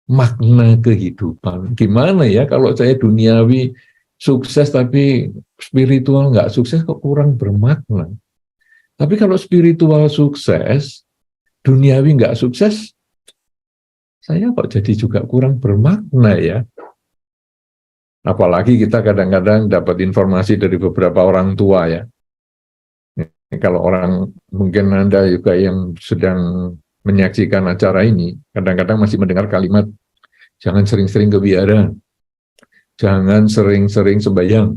makna kehidupan. Gimana ya kalau saya duniawi sukses tapi spiritual nggak sukses, kok kurang bermakna. Tapi kalau spiritual sukses, duniawi nggak sukses, saya kok jadi juga kurang bermakna ya. Apalagi kita kadang-kadang dapat informasi dari beberapa orang tua ya. Kalau orang, mungkin Anda juga yang sedang menyaksikan acara ini, kadang-kadang masih mendengar kalimat, jangan sering-sering ke wihara, jangan sering-sering sembahyang,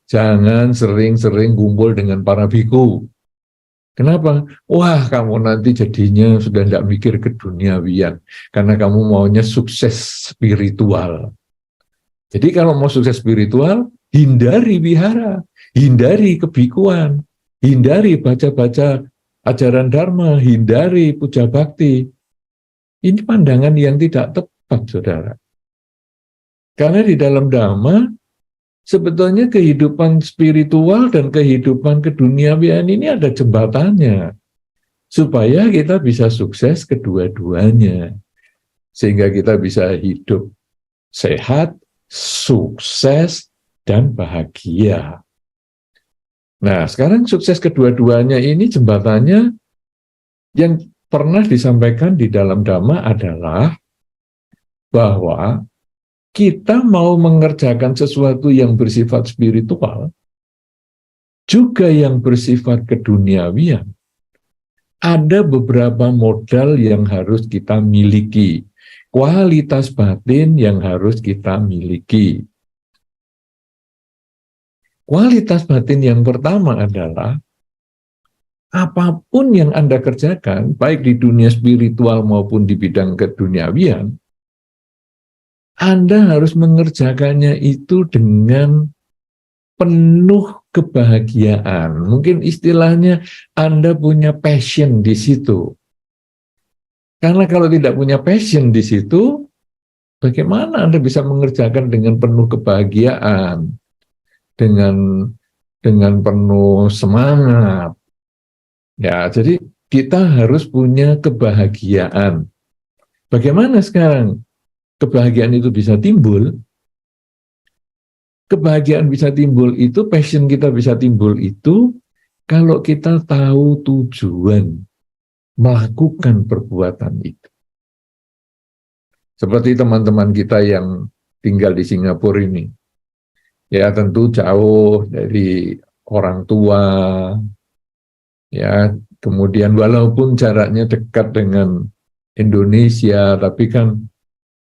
jangan sering-sering kumpul dengan para biku. Kenapa? Wah, kamu nanti jadinya sudah tidak mikir keduniawian, karena kamu maunya sukses spiritual. Jadi kalau mau sukses spiritual, hindari wihara, hindari kebikuan, hindari baca-baca ajaran dharma, hindari puja bakti. Ini pandangan yang tidak tepat, saudara. Karena di dalam dhamma, sebetulnya kehidupan spiritual dan kehidupan keduniawian ini ada jembatannya. Supaya kita bisa sukses kedua-duanya. Sehingga kita bisa hidup sehat, sukses, dan bahagia. Nah, sekarang sukses kedua-duanya ini jembatannya yang pernah disampaikan di dalam Dhamma adalah bahwa kita mau mengerjakan sesuatu yang bersifat spiritual, juga yang bersifat keduniawian, ada beberapa modal yang harus kita miliki. Kualitas batin yang harus kita miliki. Kualitas batin yang pertama adalah apapun yang Anda kerjakan, baik di dunia spiritual maupun di bidang keduniawian, Anda harus mengerjakannya itu dengan penuh kebahagiaan. Mungkin istilahnya Anda punya passion di situ. Karena kalau tidak punya passion di situ, bagaimana Anda bisa mengerjakan dengan penuh kebahagiaan, dengan penuh semangat? Ya, jadi kita harus punya kebahagiaan. Bagaimana sekarang kebahagiaan itu bisa timbul? Kebahagiaan bisa timbul itu, passion kita bisa timbul itu, kalau kita tahu tujuan melakukan perbuatan itu. Seperti teman-teman kita yang tinggal di Singapura ini. Ya, tentu jauh dari orang tua. Ya, kemudian walaupun jaraknya dekat dengan Indonesia, tapi kan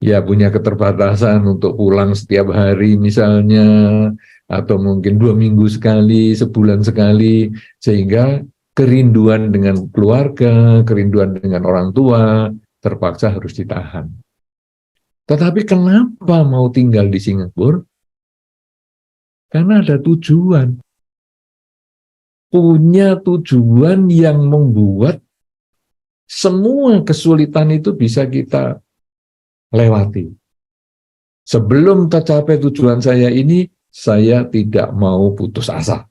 ya punya keterbatasan untuk pulang setiap hari misalnya, atau mungkin 2 minggu sekali, sebulan sekali, sehingga kerinduan dengan keluarga, kerinduan dengan orang tua, terpaksa harus ditahan. Tetapi kenapa mau tinggal di Singapura? Karena ada tujuan. Punya tujuan yang membuat semua kesulitan itu bisa kita lewati. Sebelum tercapai tujuan saya ini, saya tidak mau putus asa.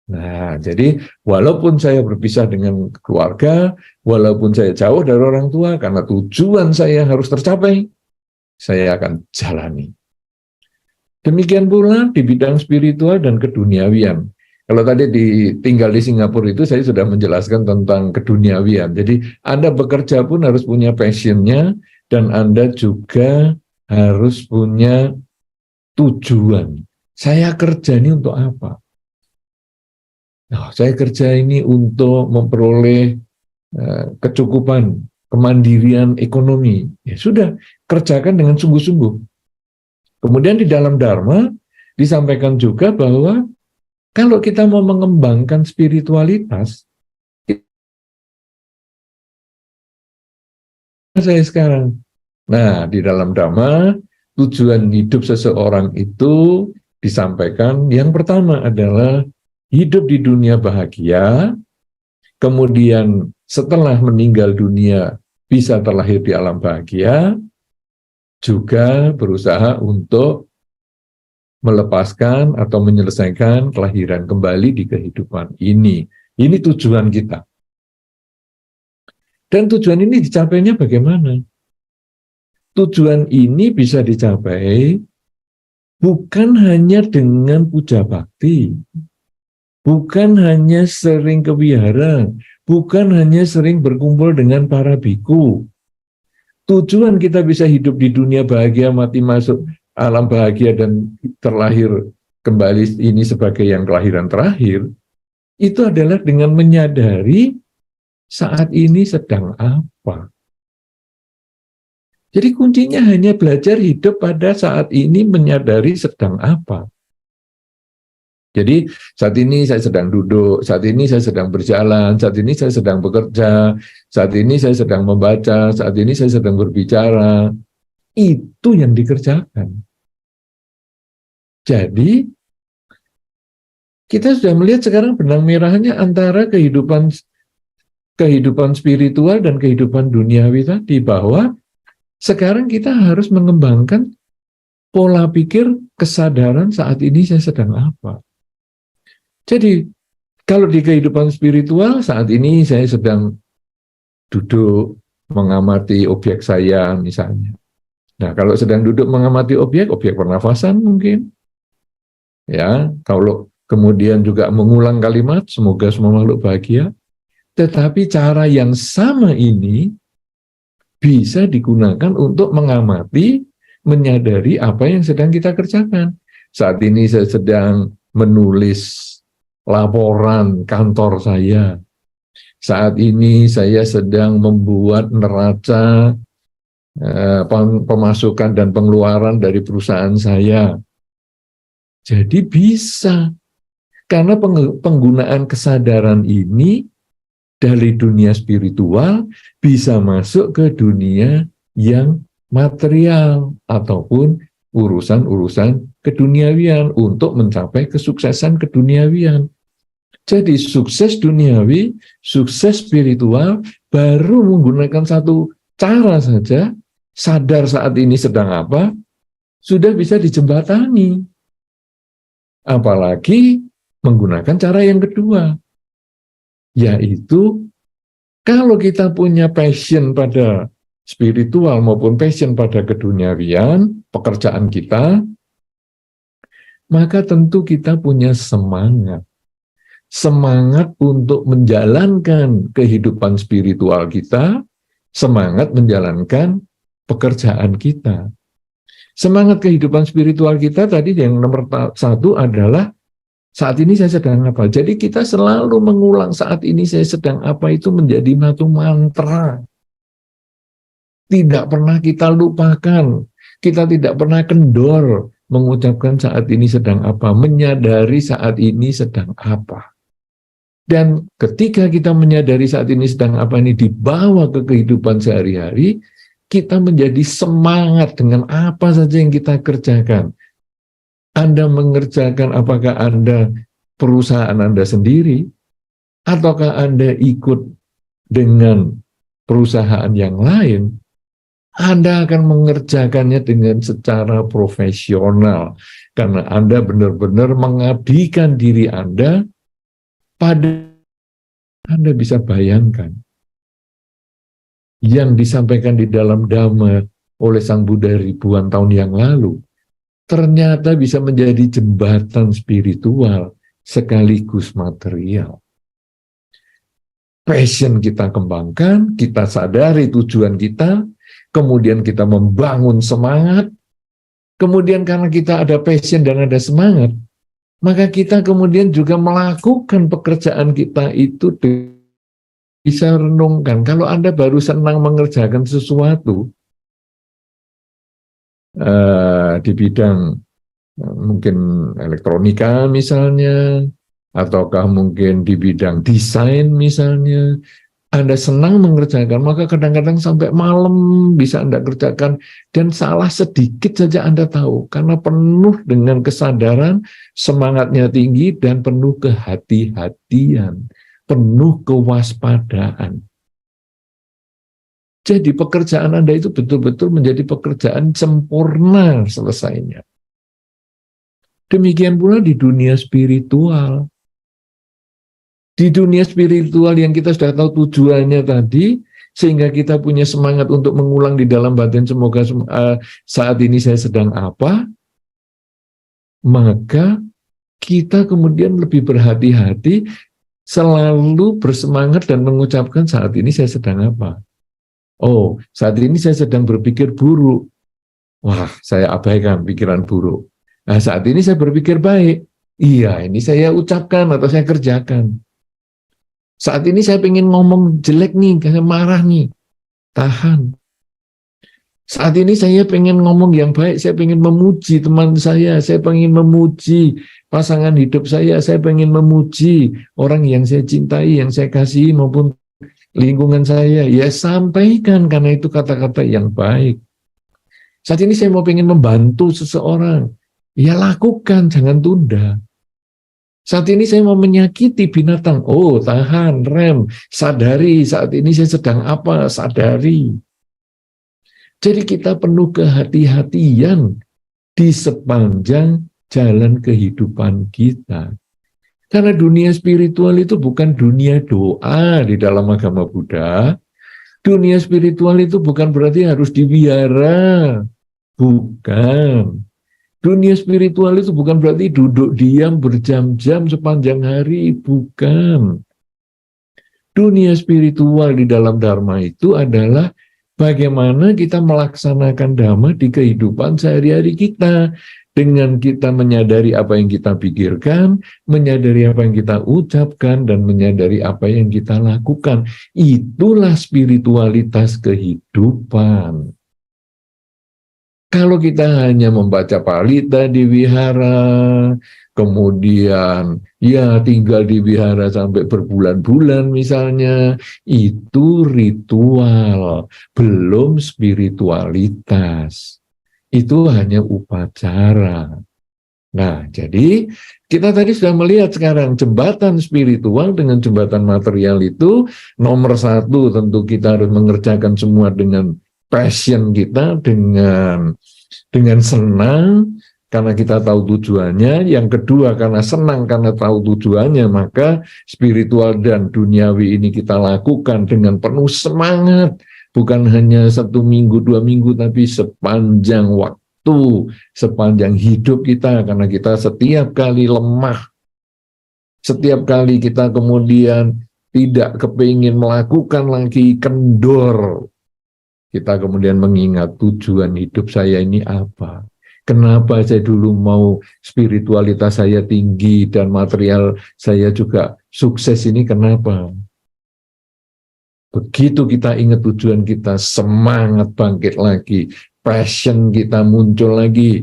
Nah, jadi walaupun saya berpisah dengan keluarga, walaupun saya jauh dari orang tua, karena tujuan saya harus tercapai, saya akan jalani. Demikian pula di bidang spiritual dan keduniawian. Kalau tadi tinggal di Singapura itu saya sudah menjelaskan tentang keduniawian. Jadi Anda bekerja pun harus punya passionnya, dan Anda juga harus punya tujuan. Saya kerja ini untuk apa? Nah, saya kerja ini untuk memperoleh kecukupan, kemandirian ekonomi. Ya sudah, kerjakan dengan sungguh-sungguh. Kemudian di dalam Dharma disampaikan juga bahwa kalau kita mau mengembangkan spiritualitas, saya sekarang. Nah, di dalam Dhamma, tujuan hidup seseorang itu disampaikan yang pertama adalah hidup di dunia bahagia, kemudian setelah meninggal dunia bisa terlahir di alam bahagia, juga berusaha untuk melepaskan atau menyelesaikan kelahiran kembali di kehidupan ini. Ini tujuan kita. Dan tujuan ini dicapainya bagaimana? tujuan ini bisa dicapai bukan hanya dengan puja bakti, bukan hanya sering ke wihara, bukan hanya sering berkumpul dengan para biku. Tujuan kita bisa hidup di dunia bahagia, mati masuk alam bahagia dan terlahir kembali ini sebagai yang kelahiran terakhir, itu adalah dengan menyadari saat ini sedang apa. Jadi kuncinya hanya belajar hidup pada saat ini, menyadari sedang apa. Jadi saat ini saya sedang duduk, saat ini saya sedang berjalan, saat ini saya sedang bekerja, saat ini saya sedang membaca, saat ini saya sedang berbicara. Itu yang dikerjakan. Jadi kita sudah melihat sekarang benang merahnya antara kehidupan spiritual dan kehidupan duniawi tadi, bahwa sekarang kita harus mengembangkan pola pikir kesadaran saat ini saya sedang apa. Jadi kalau di kehidupan spiritual saat ini saya sedang duduk mengamati objek saya misalnya. Nah, kalau sedang duduk mengamati objek pernafasan mungkin. Ya, kalau kemudian juga mengulang kalimat semoga semua makhluk bahagia. Tetapi cara yang sama ini bisa digunakan untuk mengamati, menyadari apa yang sedang kita kerjakan. Saat ini saya sedang menulis laporan kantor saya. Saat ini saya sedang membuat neraca pemasukan dan pengeluaran dari perusahaan saya. Jadi bisa. Karena penggunaan kesadaran ini dari dunia spiritual bisa masuk ke dunia yang material ataupun urusan-urusan keduniawian untuk mencapai kesuksesan keduniawian. Jadi sukses duniawi, sukses spiritual baru menggunakan satu cara saja, sadar saat ini sedang apa, sudah bisa dijembatani. Apalagi menggunakan cara yang kedua, yaitu kalau kita punya passion pada spiritual maupun passion pada keduniawian, pekerjaan kita, maka tentu kita punya semangat. Semangat untuk menjalankan kehidupan spiritual kita, semangat menjalankan pekerjaan kita. Semangat kehidupan spiritual kita tadi yang nomor satu adalah saat ini saya sedang apa. Jadi kita selalu mengulang saat ini saya sedang apa itu menjadi satu mantra. Tidak pernah kita lupakan. Kita tidak pernah kendor mengucapkan saat ini sedang apa. Menyadari saat ini sedang apa. Dan ketika kita menyadari saat ini sedang apa ini dibawa ke kehidupan sehari-hari, kita menjadi semangat dengan apa saja yang kita kerjakan. Anda mengerjakan, apakah Anda perusahaan Anda sendiri, ataukah Anda ikut dengan perusahaan yang lain, Anda akan mengerjakannya dengan secara profesional. Karena Anda benar-benar mengabdikan diri Anda pada Anda bisa bayangkan. Yang disampaikan di dalam Dhamma oleh Sang Buddha ribuan tahun yang lalu, ternyata bisa menjadi jembatan spiritual sekaligus material. Passion kita kembangkan, kita sadari tujuan kita, kemudian kita membangun semangat, kemudian karena kita ada passion dan ada semangat, maka kita kemudian juga melakukan pekerjaan kita itu bisa renungkan. Kalau Anda baru senang mengerjakan sesuatu, di bidang mungkin elektronika misalnya, ataukah mungkin di bidang desain misalnya, Anda senang mengerjakan, maka kadang-kadang sampai malam bisa Anda kerjakan, dan salah sedikit saja Anda tahu, karena penuh dengan kesadaran, semangatnya tinggi, dan penuh kehati-hatian, penuh kewaspadaan. Jadi pekerjaan Anda itu betul-betul menjadi pekerjaan sempurna selesainya. Demikian pula di dunia spiritual. Di dunia spiritual yang kita sudah tahu tujuannya tadi, sehingga kita punya semangat untuk mengulang di dalam batin, semoga saat ini saya sedang apa, maka kita kemudian lebih berhati-hati, selalu bersemangat dan mengucapkan saat ini saya sedang apa. Oh, saat ini saya sedang berpikir buruk. Wah, saya abaikan pikiran buruk. Nah, saat ini saya berpikir baik. Iya, ini saya ucapkan atau saya kerjakan. Saat ini saya pengen ngomong jelek nih, saya marah nih. Tahan. Saat ini saya pengen ngomong yang baik, saya pengen memuji teman saya pengen memuji pasangan hidup saya pengen memuji orang yang saya cintai, yang saya kasihi maupun lingkungan saya. Ya sampaikan, karena itu kata-kata yang baik. Saat ini saya mau pengen membantu seseorang, ya lakukan, jangan tunda. Saat ini saya mau menyakiti binatang, oh tahan, rem, sadari saat ini saya sedang apa, sadari. Jadi kita penuh kehati-hatian di sepanjang jalan kehidupan kita. Karena dunia spiritual itu bukan dunia doa di dalam agama Buddha. Dunia spiritual itu bukan berarti harus diwihara. Bukan. Dunia spiritual itu bukan berarti duduk diam berjam-jam sepanjang hari. Bukan. Dunia spiritual di dalam Dharma itu adalah bagaimana kita melaksanakan Dhamma di kehidupan sehari-hari kita. Dengan kita menyadari apa yang kita pikirkan, menyadari apa yang kita ucapkan, dan menyadari apa yang kita lakukan. Itulah spiritualitas kehidupan. Kalau kita hanya membaca palita di wihara, kemudian ya tinggal di wihara sampai berbulan-bulan misalnya, itu ritual, belum spiritualitas. Itu hanya upacara. Nah, jadi kita tadi sudah melihat sekarang jembatan spiritual dengan jembatan material itu nomor satu, tentu kita harus mengerjakan semua dengan passion kita, dengan senang, karena kita tahu tujuannya. Yang kedua, karena senang, karena tahu tujuannya, maka spiritual dan duniawi ini kita lakukan dengan penuh semangat. Bukan hanya 1 minggu, 2 minggu, tapi sepanjang waktu, sepanjang hidup kita. Karena kita setiap kali lemah, setiap kali kita kemudian tidak kepingin melakukan lagi, kendor, kita kemudian mengingat tujuan hidup saya ini apa. Kenapa saya dulu mau spiritualitas saya tinggi dan material saya juga sukses ini, kenapa? Begitu kita ingat tujuan kita, semangat bangkit lagi, passion kita muncul lagi,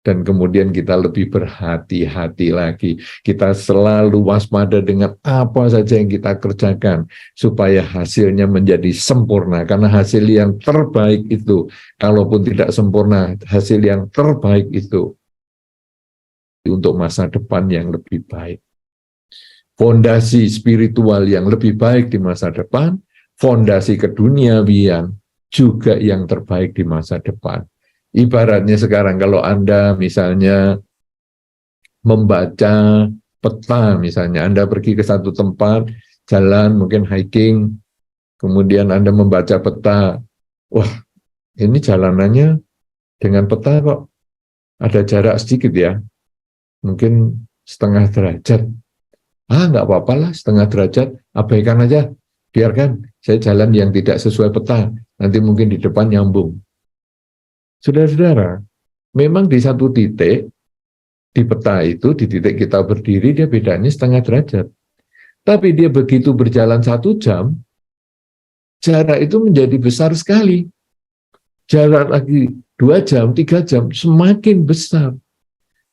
dan kemudian kita lebih berhati-hati lagi. Kita selalu waspada dengan apa saja yang kita kerjakan, supaya hasilnya menjadi sempurna. Karena hasil yang terbaik itu, kalaupun tidak sempurna, hasil yang terbaik itu untuk masa depan yang lebih baik. Fondasi spiritual yang lebih baik di masa depan, fondasi keduniawian juga yang terbaik di masa depan. Ibaratnya sekarang kalau Anda misalnya membaca peta, misalnya Anda pergi ke satu tempat, jalan mungkin hiking, kemudian Anda membaca peta, wah ini jalanannya dengan peta kok ada jarak sedikit ya, mungkin setengah derajat. Nggak apa-apa lah, setengah derajat, abaikan aja, biarkan saya jalan yang tidak sesuai peta, nanti mungkin di depan nyambung. Saudara-saudara, memang di satu titik, di peta itu, di titik kita berdiri, dia bedanya setengah derajat. Tapi dia begitu berjalan 1 jam, jarak itu menjadi besar sekali. Jarak lagi 2 jam, 3 jam, semakin besar.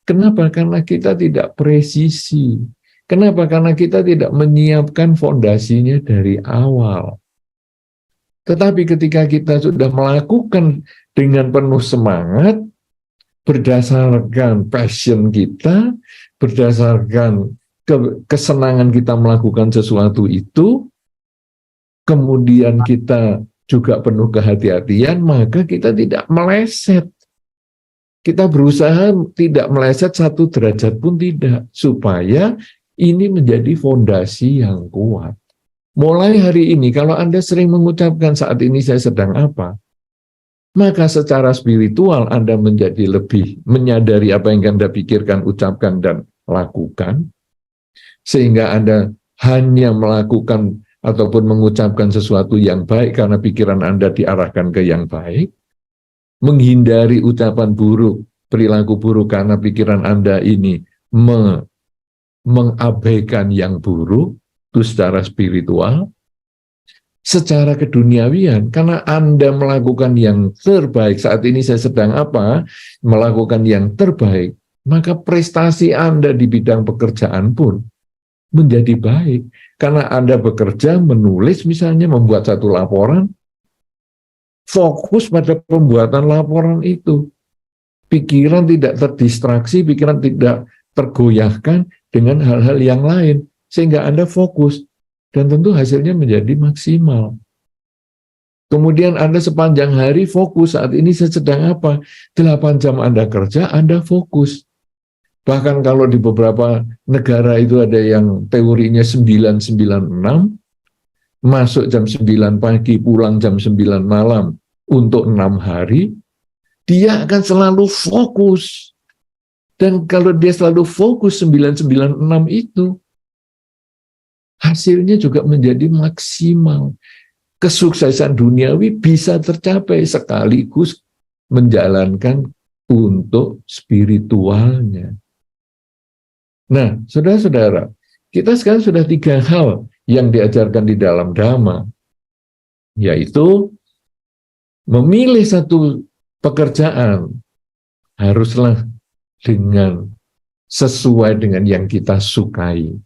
Kenapa? Karena kita tidak presisi. Kenapa? Karena kita tidak menyiapkan fondasinya dari awal. Tetapi ketika kita sudah melakukan dengan penuh semangat, berdasarkan passion kita, berdasarkan kesenangan kita melakukan sesuatu itu, kemudian kita juga penuh kehati-hatian, maka kita tidak meleset. Kita berusaha tidak meleset 1 derajat pun tidak, supaya ini menjadi fondasi yang kuat. Mulai hari ini, kalau Anda sering mengucapkan saat ini saya sedang apa, maka secara spiritual Anda menjadi lebih menyadari apa yang Anda pikirkan, ucapkan, dan lakukan, sehingga Anda hanya melakukan ataupun mengucapkan sesuatu yang baik karena pikiran Anda diarahkan ke yang baik, menghindari ucapan buruk, perilaku buruk karena pikiran Anda ini mengabaikan yang buruk, itu secara spiritual. Secara keduniawian, karena Anda melakukan yang terbaik, saat ini saya sedang apa, melakukan yang terbaik, maka prestasi Anda di bidang pekerjaan pun menjadi baik. Karena Anda bekerja, menulis misalnya, membuat satu laporan, fokus pada pembuatan laporan itu. Pikiran tidak terdistraksi, pikiran tidak tergoyahkan dengan hal-hal yang lain, sehingga Anda fokus. Dan tentu hasilnya menjadi maksimal. Kemudian Anda sepanjang hari fokus, saat ini saya sedang apa? 8 jam Anda kerja, Anda fokus. Bahkan kalau di beberapa negara itu ada yang teorinya 996, masuk jam 9 pagi, pulang jam 9 malam untuk 6 hari, dia akan selalu fokus. Dan kalau dia selalu fokus 996 itu, hasilnya juga menjadi maksimal. Kesuksesan duniawi bisa tercapai sekaligus menjalankan untuk spiritualnya. Nah, saudara-saudara, kita sekarang sudah 3 hal yang diajarkan di dalam Dhamma, yaitu memilih satu pekerjaan haruslah sesuai dengan yang kita sukai,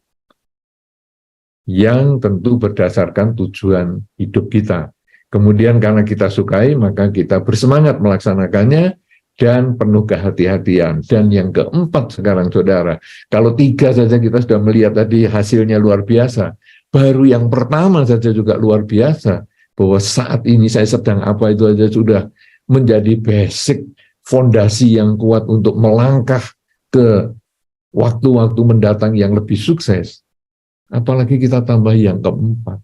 yang tentu berdasarkan tujuan hidup kita. Kemudian karena kita sukai, maka kita bersemangat melaksanakannya dan penuh kehati-hatian. Dan yang keempat sekarang, saudara, kalau 3 saja kita sudah melihat tadi hasilnya luar biasa, baru yang pertama saja juga luar biasa, bahwa saat ini saya sedang apa itu aja sudah menjadi basic, fondasi yang kuat untuk melangkah ke waktu-waktu mendatang yang lebih sukses. Apalagi kita tambah yang keempat,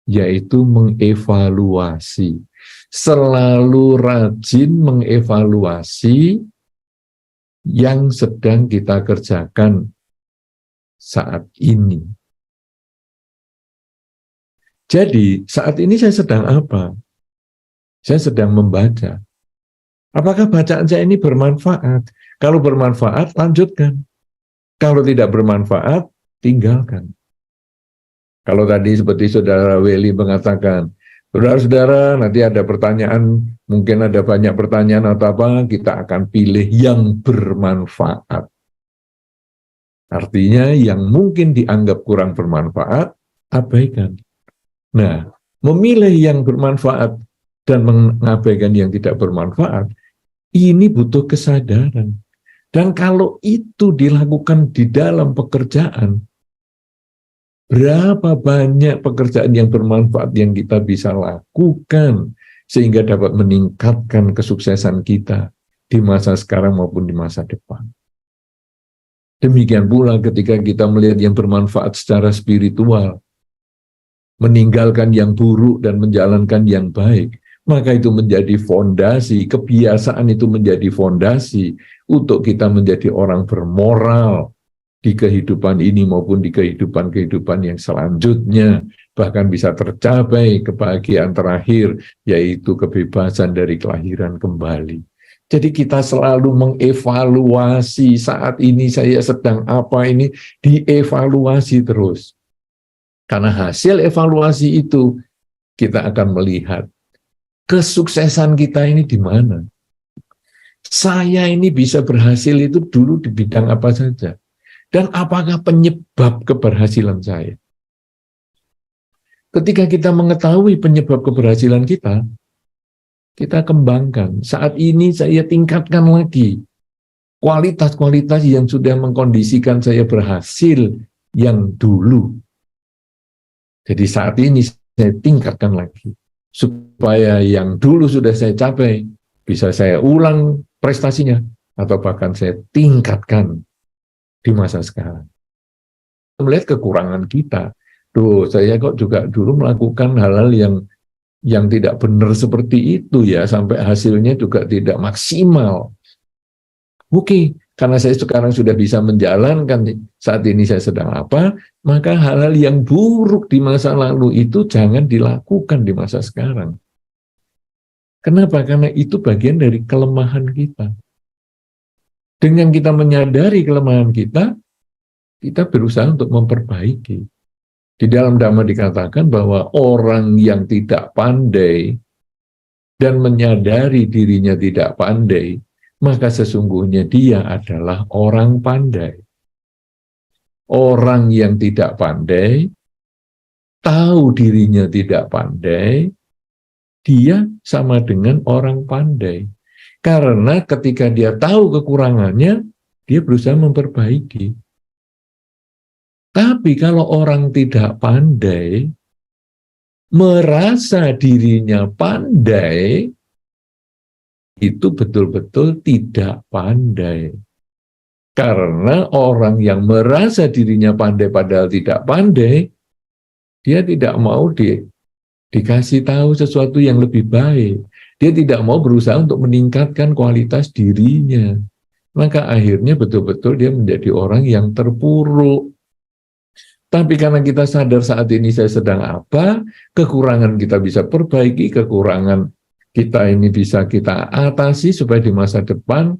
yaitu mengevaluasi. Selalu rajin mengevaluasi yang sedang kita kerjakan saat ini. Jadi, saat ini saya sedang apa? Saya sedang membaca. Apakah bacaan saya ini bermanfaat? Kalau bermanfaat, lanjutkan. Kalau tidak bermanfaat, tinggalkan. Kalau tadi seperti saudara Welly mengatakan, saudara-saudara nanti ada pertanyaan, mungkin ada banyak pertanyaan atau apa, kita akan pilih yang bermanfaat. Artinya yang mungkin dianggap kurang bermanfaat, abaikan. Nah, memilih yang bermanfaat dan mengabaikan yang tidak bermanfaat, ini butuh kesadaran. Dan kalau itu dilakukan di dalam pekerjaan, berapa banyak pekerjaan yang bermanfaat yang kita bisa lakukan sehingga dapat meningkatkan kesuksesan kita di masa sekarang maupun di masa depan. Demikian pula ketika kita melihat yang bermanfaat secara spiritual, meninggalkan yang buruk dan menjalankan yang baik, maka itu menjadi fondasi, kebiasaan itu menjadi fondasi untuk kita menjadi orang bermoral di kehidupan ini maupun di kehidupan-kehidupan yang selanjutnya, bahkan bisa tercapai kebahagiaan terakhir, yaitu kebebasan dari kelahiran kembali. Jadi kita selalu mengevaluasi, saat ini saya sedang apa, ini dievaluasi terus. Karena hasil evaluasi itu, kita akan melihat kesuksesan kita ini di mana. Saya ini bisa berhasil itu dulu di bidang apa saja. Dan apakah penyebab keberhasilan saya? Ketika kita mengetahui penyebab keberhasilan kita kembangkan. Saat ini saya tingkatkan lagi kualitas-kualitas yang sudah mengkondisikan saya berhasil yang dulu. Jadi saat ini saya tingkatkan lagi. Supaya yang dulu sudah saya capai, bisa saya ulang prestasinya, atau bahkan saya tingkatkan di masa sekarang. Melihat kekurangan kita, Tuh, saya kok juga dulu melakukan hal-hal yang tidak benar seperti itu ya, sampai hasilnya juga tidak maksimal. Oke, karena saya sekarang sudah bisa menjalankan saat ini saya sedang apa, maka hal-hal yang buruk di masa lalu itu jangan dilakukan di masa sekarang. Kenapa? Karena itu bagian dari kelemahan kita. Dengan kita menyadari kelemahan kita, kita berusaha untuk memperbaiki. Di dalam Dhamma dikatakan bahwa orang yang tidak pandai dan menyadari dirinya tidak pandai, maka sesungguhnya dia adalah orang pandai. Orang yang tidak pandai, tahu dirinya tidak pandai, dia sama dengan orang pandai. Karena ketika dia tahu kekurangannya, dia berusaha memperbaiki. Tapi kalau orang tidak pandai, merasa dirinya pandai, itu betul-betul tidak pandai. Karena orang yang merasa dirinya pandai padahal tidak pandai, dia tidak mau dikasih tahu sesuatu yang lebih baik. Dia tidak mau berusaha untuk meningkatkan kualitas dirinya. Maka akhirnya betul-betul dia menjadi orang yang terpuruk. Tapi karena kita sadar saat ini saya sedang apa, kekurangan kita bisa perbaiki, kekurangan kita ini bisa kita atasi supaya di masa depan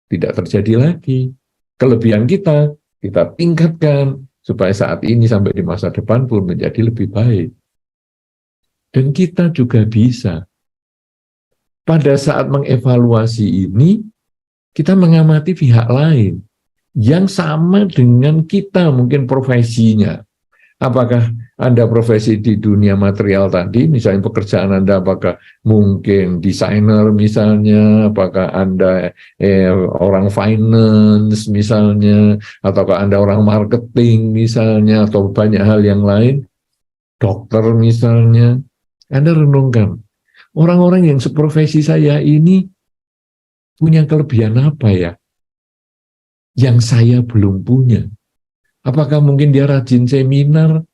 tidak terjadi lagi. Kelebihan kita tingkatkan supaya saat ini sampai di masa depan pun menjadi lebih baik. Dan kita juga bisa. Pada saat mengevaluasi ini, kita mengamati pihak lain yang sama dengan kita, mungkin profesinya. Apakah Anda profesi di dunia material tadi, misalnya pekerjaan Anda, apakah mungkin desainer misalnya, apakah Anda orang finance misalnya, ataukah Anda orang marketing misalnya, atau banyak hal yang lain, dokter misalnya. Anda renungkan, orang-orang yang seprofesi saya ini punya kelebihan apa ya? Yang saya belum punya. Apakah mungkin dia rajin seminar?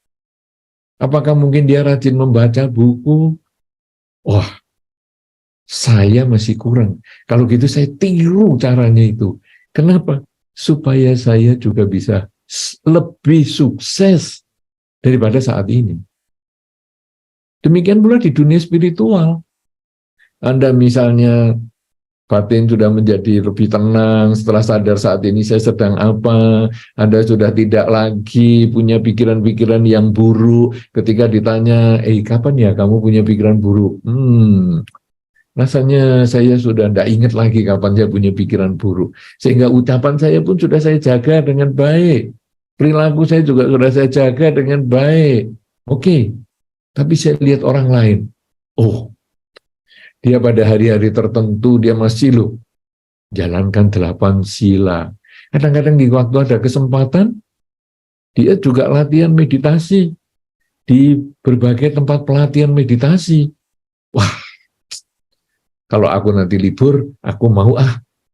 Apakah mungkin dia rajin membaca buku? Wah, saya masih kurang. Kalau gitu saya tiru caranya itu. Kenapa? Supaya saya juga bisa lebih sukses daripada saat ini. Demikian pula di dunia spiritual. Anda misalnya batin sudah menjadi lebih tenang setelah sadar saat ini saya sedang apa. Anda sudah tidak lagi punya pikiran-pikiran yang buruk. Ketika ditanya, kapan ya kamu punya pikiran buruk? Rasanya saya sudah tidak ingat lagi kapan saya punya pikiran buruk. Sehingga ucapan saya pun sudah saya jaga dengan baik. Perilaku saya juga sudah saya jaga dengan baik. Oke, tapi saya lihat orang lain. Oh, dia pada hari-hari tertentu dia masih jalankan 8 sila. Kadang-kadang di waktu ada kesempatan, dia juga latihan meditasi di berbagai tempat pelatihan meditasi. Wah, kalau aku nanti libur, aku mau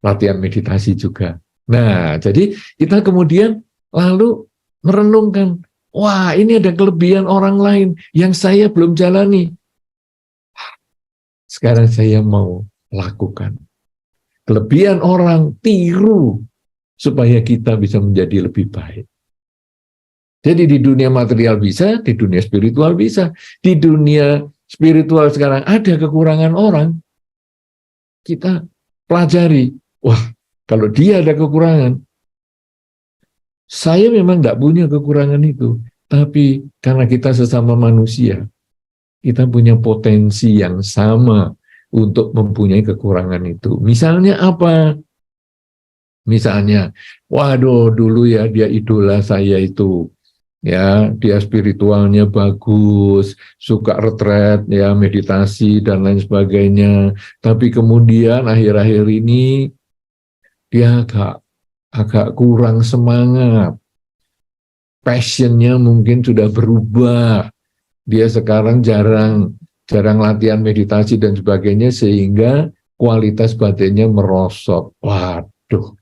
latihan meditasi juga. Nah, jadi kita kemudian lalu merenungkan, wah ini ada kelebihan orang lain yang saya belum jalani. Sekarang saya mau lakukan. Kelebihan orang, tiru, supaya kita bisa menjadi lebih baik. Jadi di dunia material bisa, di dunia spiritual bisa. Di dunia spiritual sekarang ada kekurangan orang, kita pelajari. Wah, kalau dia ada kekurangan, saya memang tidak punya kekurangan itu. Tapi karena kita sesama manusia, kita punya potensi yang sama untuk mempunyai kekurangan itu. Misalnya apa? Misalnya, waduh dulu ya dia idola saya itu. Ya, dia spiritualnya bagus, suka retret, ya meditasi dan lain sebagainya. Tapi kemudian akhir-akhir ini dia agak kurang semangat. Passionnya mungkin sudah berubah. Dia sekarang jarang latihan meditasi dan sebagainya sehingga kualitas batinnya merosot. Waduh,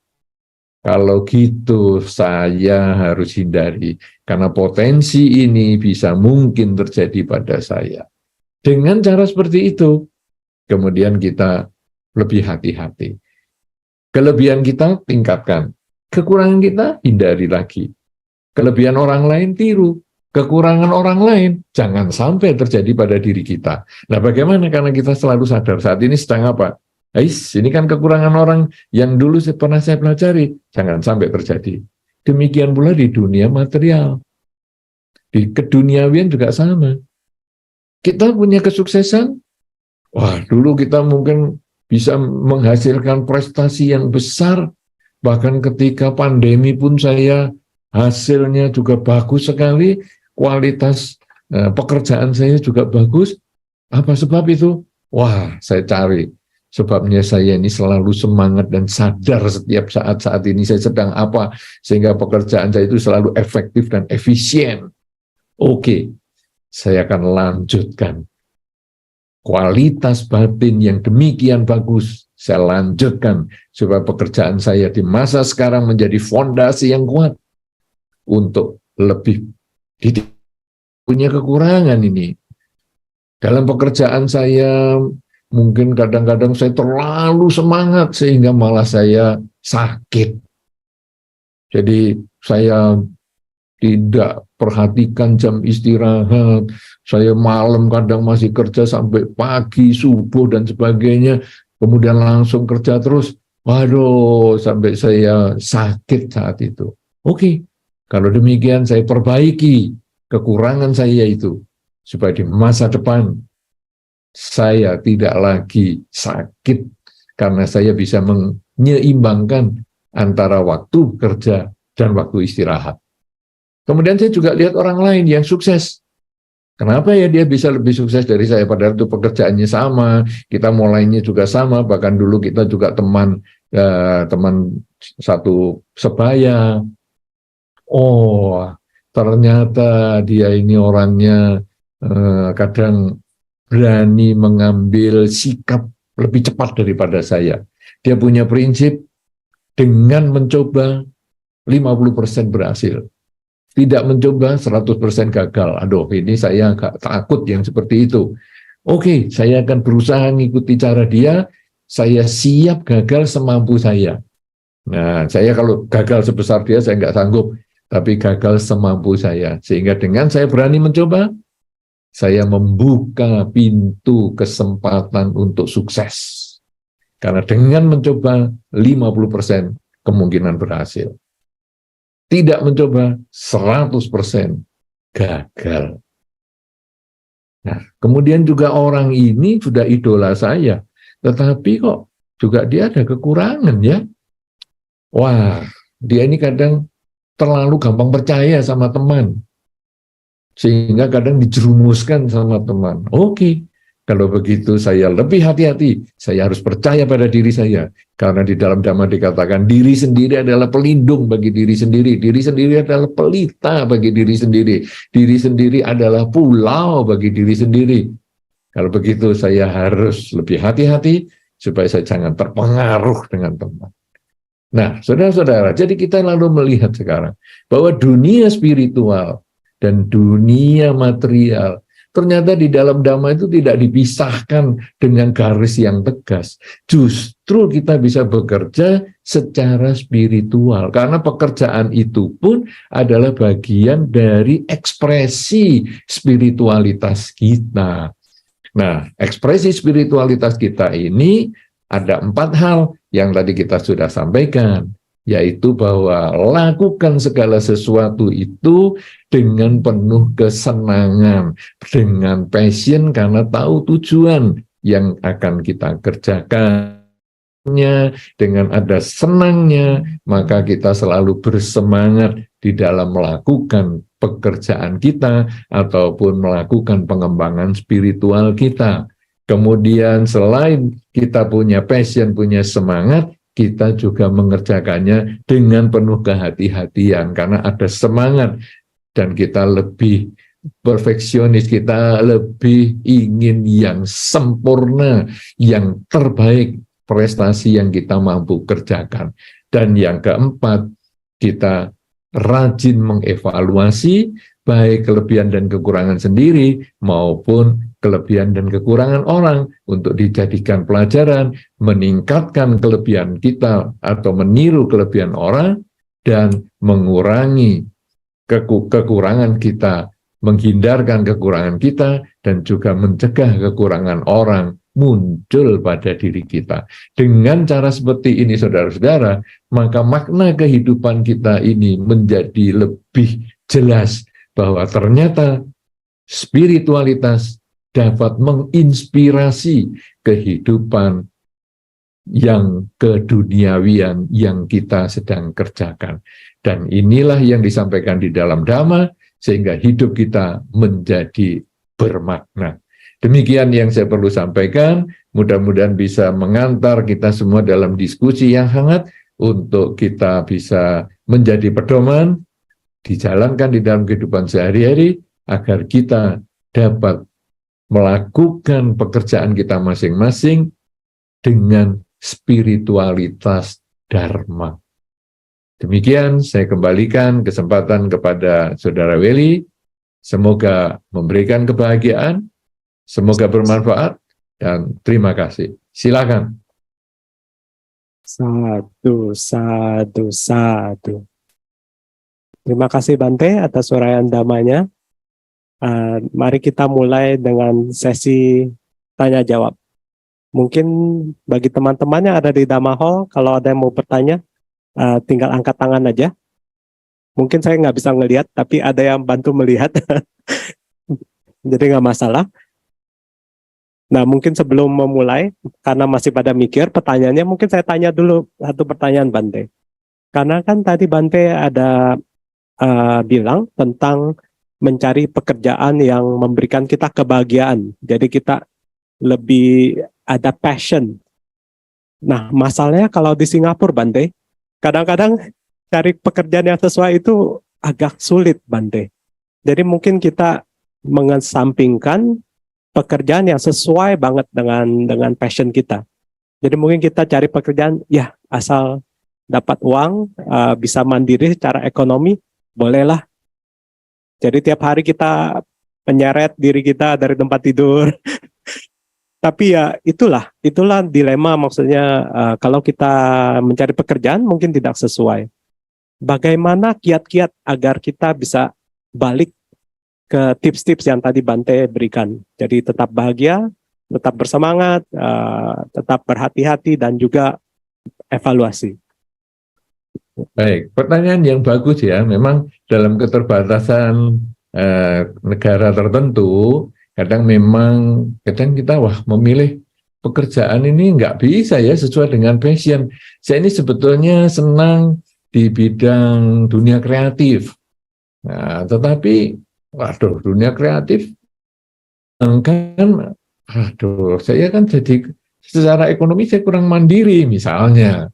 Kalau gitu saya harus hindari, karena potensi ini bisa mungkin terjadi pada saya. Dengan cara seperti itu, kemudian kita lebih hati-hati. Kelebihan kita tingkatkan, kekurangan kita hindari lagi. Kelebihan orang lain tiru, kekurangan orang lain jangan sampai terjadi pada diri kita. Nah, bagaimana karena kita selalu sadar saat ini sedang apa? Ini kan kekurangan orang yang dulu pernah saya pelajari, jangan sampai terjadi. Demikian pula di dunia material. Di keduniawian juga sama. Kita punya kesuksesan, wah dulu kita mungkin bisa menghasilkan prestasi yang besar, bahkan ketika pandemi pun saya hasilnya juga bagus sekali, kualitas pekerjaan saya juga bagus. Apa sebab itu? Wah, saya cari. Sebabnya saya ini selalu semangat dan sadar setiap saat ini saya sedang apa, sehingga pekerjaan saya itu selalu efektif dan efisien. Oke, saya akan lanjutkan. Kualitas batin yang demikian bagus, saya lanjutkan supaya pekerjaan saya di masa sekarang menjadi fondasi yang kuat untuk lebih punya kekurangan ini. Dalam pekerjaan saya, mungkin kadang-kadang saya terlalu semangat sehingga malah saya sakit. Jadi saya tidak perhatikan jam istirahat, saya malam kadang masih kerja sampai pagi, subuh dan sebagainya, kemudian langsung kerja terus, waduh, sampai saya sakit saat itu. Oke, kalau demikian saya perbaiki kekurangan saya itu, supaya di masa depan saya tidak lagi sakit, karena saya bisa menyeimbangkan antara waktu kerja dan waktu istirahat. Kemudian saya juga lihat orang lain yang sukses. Kenapa ya dia bisa lebih sukses dari saya, padahal itu pekerjaannya sama, kita mulainya juga sama, bahkan dulu kita juga teman satu sebaya. Oh, ternyata dia ini orangnya kadang berani mengambil sikap lebih cepat daripada saya. Dia punya prinsip, dengan mencoba 50% berhasil. Tidak mencoba 100% gagal. Aduh, ini saya agak takut yang seperti itu. Oke, saya akan berusaha mengikuti cara dia, saya siap gagal semampu saya. Nah, saya kalau gagal sebesar dia, saya nggak sanggup. Tapi gagal semampu saya. Sehingga dengan saya berani mencoba, saya membuka pintu kesempatan untuk sukses. Karena dengan mencoba 50% kemungkinan berhasil. Tidak mencoba 100% gagal. Nah, kemudian juga orang ini sudah idola saya, tetapi kok juga dia ada kekurangan ya. Wah, dia ini kadang terlalu gampang percaya sama teman, sehingga kadang dijerumuskan sama teman. Oke, kalau begitu saya lebih hati-hati, saya harus percaya pada diri saya. Karena di dalam Dhamma dikatakan, diri sendiri adalah pelindung bagi diri sendiri. Diri sendiri adalah pelita bagi diri sendiri. Diri sendiri adalah pulau bagi diri sendiri. Kalau begitu saya harus lebih hati-hati, supaya saya jangan terpengaruh dengan teman. Nah, saudara-saudara, jadi kita lalu melihat sekarang, bahwa dunia spiritual dan dunia material, ternyata di dalam Dhamma itu tidak dipisahkan dengan garis yang tegas. Justru kita bisa bekerja secara spiritual. Karena pekerjaan itu pun adalah bagian dari ekspresi spiritualitas kita. Nah, ekspresi spiritualitas kita ini ada 4 hal yang tadi kita sudah sampaikan. Yaitu bahwa lakukan segala sesuatu itu dengan penuh kesenangan, dengan passion karena tahu tujuan yang akan kita kerjakan. Dengan ada senangnya, maka kita selalu bersemangat di dalam melakukan pekerjaan kita ataupun melakukan pengembangan spiritual kita. Kemudian selain kita punya passion, punya semangat, kita juga mengerjakannya dengan penuh kehati-hatian karena ada semangat dan kita lebih perfeksionis, kita lebih ingin yang sempurna, yang terbaik prestasi yang kita mampu kerjakan. Dan yang keempat, kita rajin mengevaluasi baik kelebihan dan kekurangan sendiri maupun kelebihan dan kekurangan orang untuk dijadikan pelajaran, meningkatkan kelebihan kita atau meniru kelebihan orang, dan mengurangi kekurangan kita, menghindarkan kekurangan kita, dan juga mencegah kekurangan orang muncul pada diri kita. Dengan cara seperti ini, saudara-saudara, maka makna kehidupan kita ini menjadi lebih jelas bahwa ternyata spiritualitas dapat menginspirasi kehidupan yang keduniawian yang kita sedang kerjakan. Dan inilah yang disampaikan di dalam Dhamma, sehingga hidup kita menjadi bermakna. Demikian yang saya perlu sampaikan, mudah-mudahan bisa mengantar kita semua dalam diskusi yang hangat untuk kita bisa menjadi pedoman, dijalankan di dalam kehidupan sehari-hari, agar kita dapat melakukan pekerjaan kita masing-masing dengan spiritualitas Dharma. Demikian saya kembalikan kesempatan kepada Saudara Welly. Semoga memberikan kebahagiaan, semoga bermanfaat, dan terima kasih. Silakan. Sadu, sadu, sadu. Terima kasih Bante atas uraian damanya. Mari kita mulai dengan sesi tanya jawab. Mungkin bagi teman-teman yang ada di Dhamma Hall, kalau ada yang mau bertanya, tinggal angkat tangan aja. Mungkin saya nggak bisa ngelihat, tapi ada yang bantu melihat. Jadi nggak masalah. Nah, mungkin sebelum memulai, karena masih pada mikir pertanyaannya, mungkin saya tanya dulu satu pertanyaan Bante. Karena kan tadi Bante ada bilang tentang mencari pekerjaan yang memberikan kita kebahagiaan. Jadi kita lebih ada passion. Nah, masalahnya kalau di Singapura, Bante, kadang-kadang cari pekerjaan yang sesuai itu agak sulit, Bante. Jadi mungkin kita mengesampingkan pekerjaan yang sesuai banget dengan passion kita. Jadi mungkin kita cari pekerjaan, ya asal dapat uang, bisa mandiri secara ekonomi, bolehlah. Jadi tiap hari kita menyeret diri kita dari tempat tidur. Tapi ya itulah dilema, maksudnya kalau kita mencari pekerjaan mungkin tidak sesuai. Bagaimana kiat-kiat agar kita bisa balik ke tips-tips yang tadi Bante berikan. Jadi tetap bahagia, tetap bersemangat, tetap berhati-hati, dan juga evaluasi. Baik, pertanyaan yang bagus ya. Memang dalam keterbatasan negara tertentu, kadang kita memilih pekerjaan ini nggak bisa ya sesuai dengan passion. Saya ini sebetulnya senang di bidang dunia kreatif. Nah, tetapi dunia kreatif kan, saya kan jadi secara ekonomi saya kurang mandiri misalnya.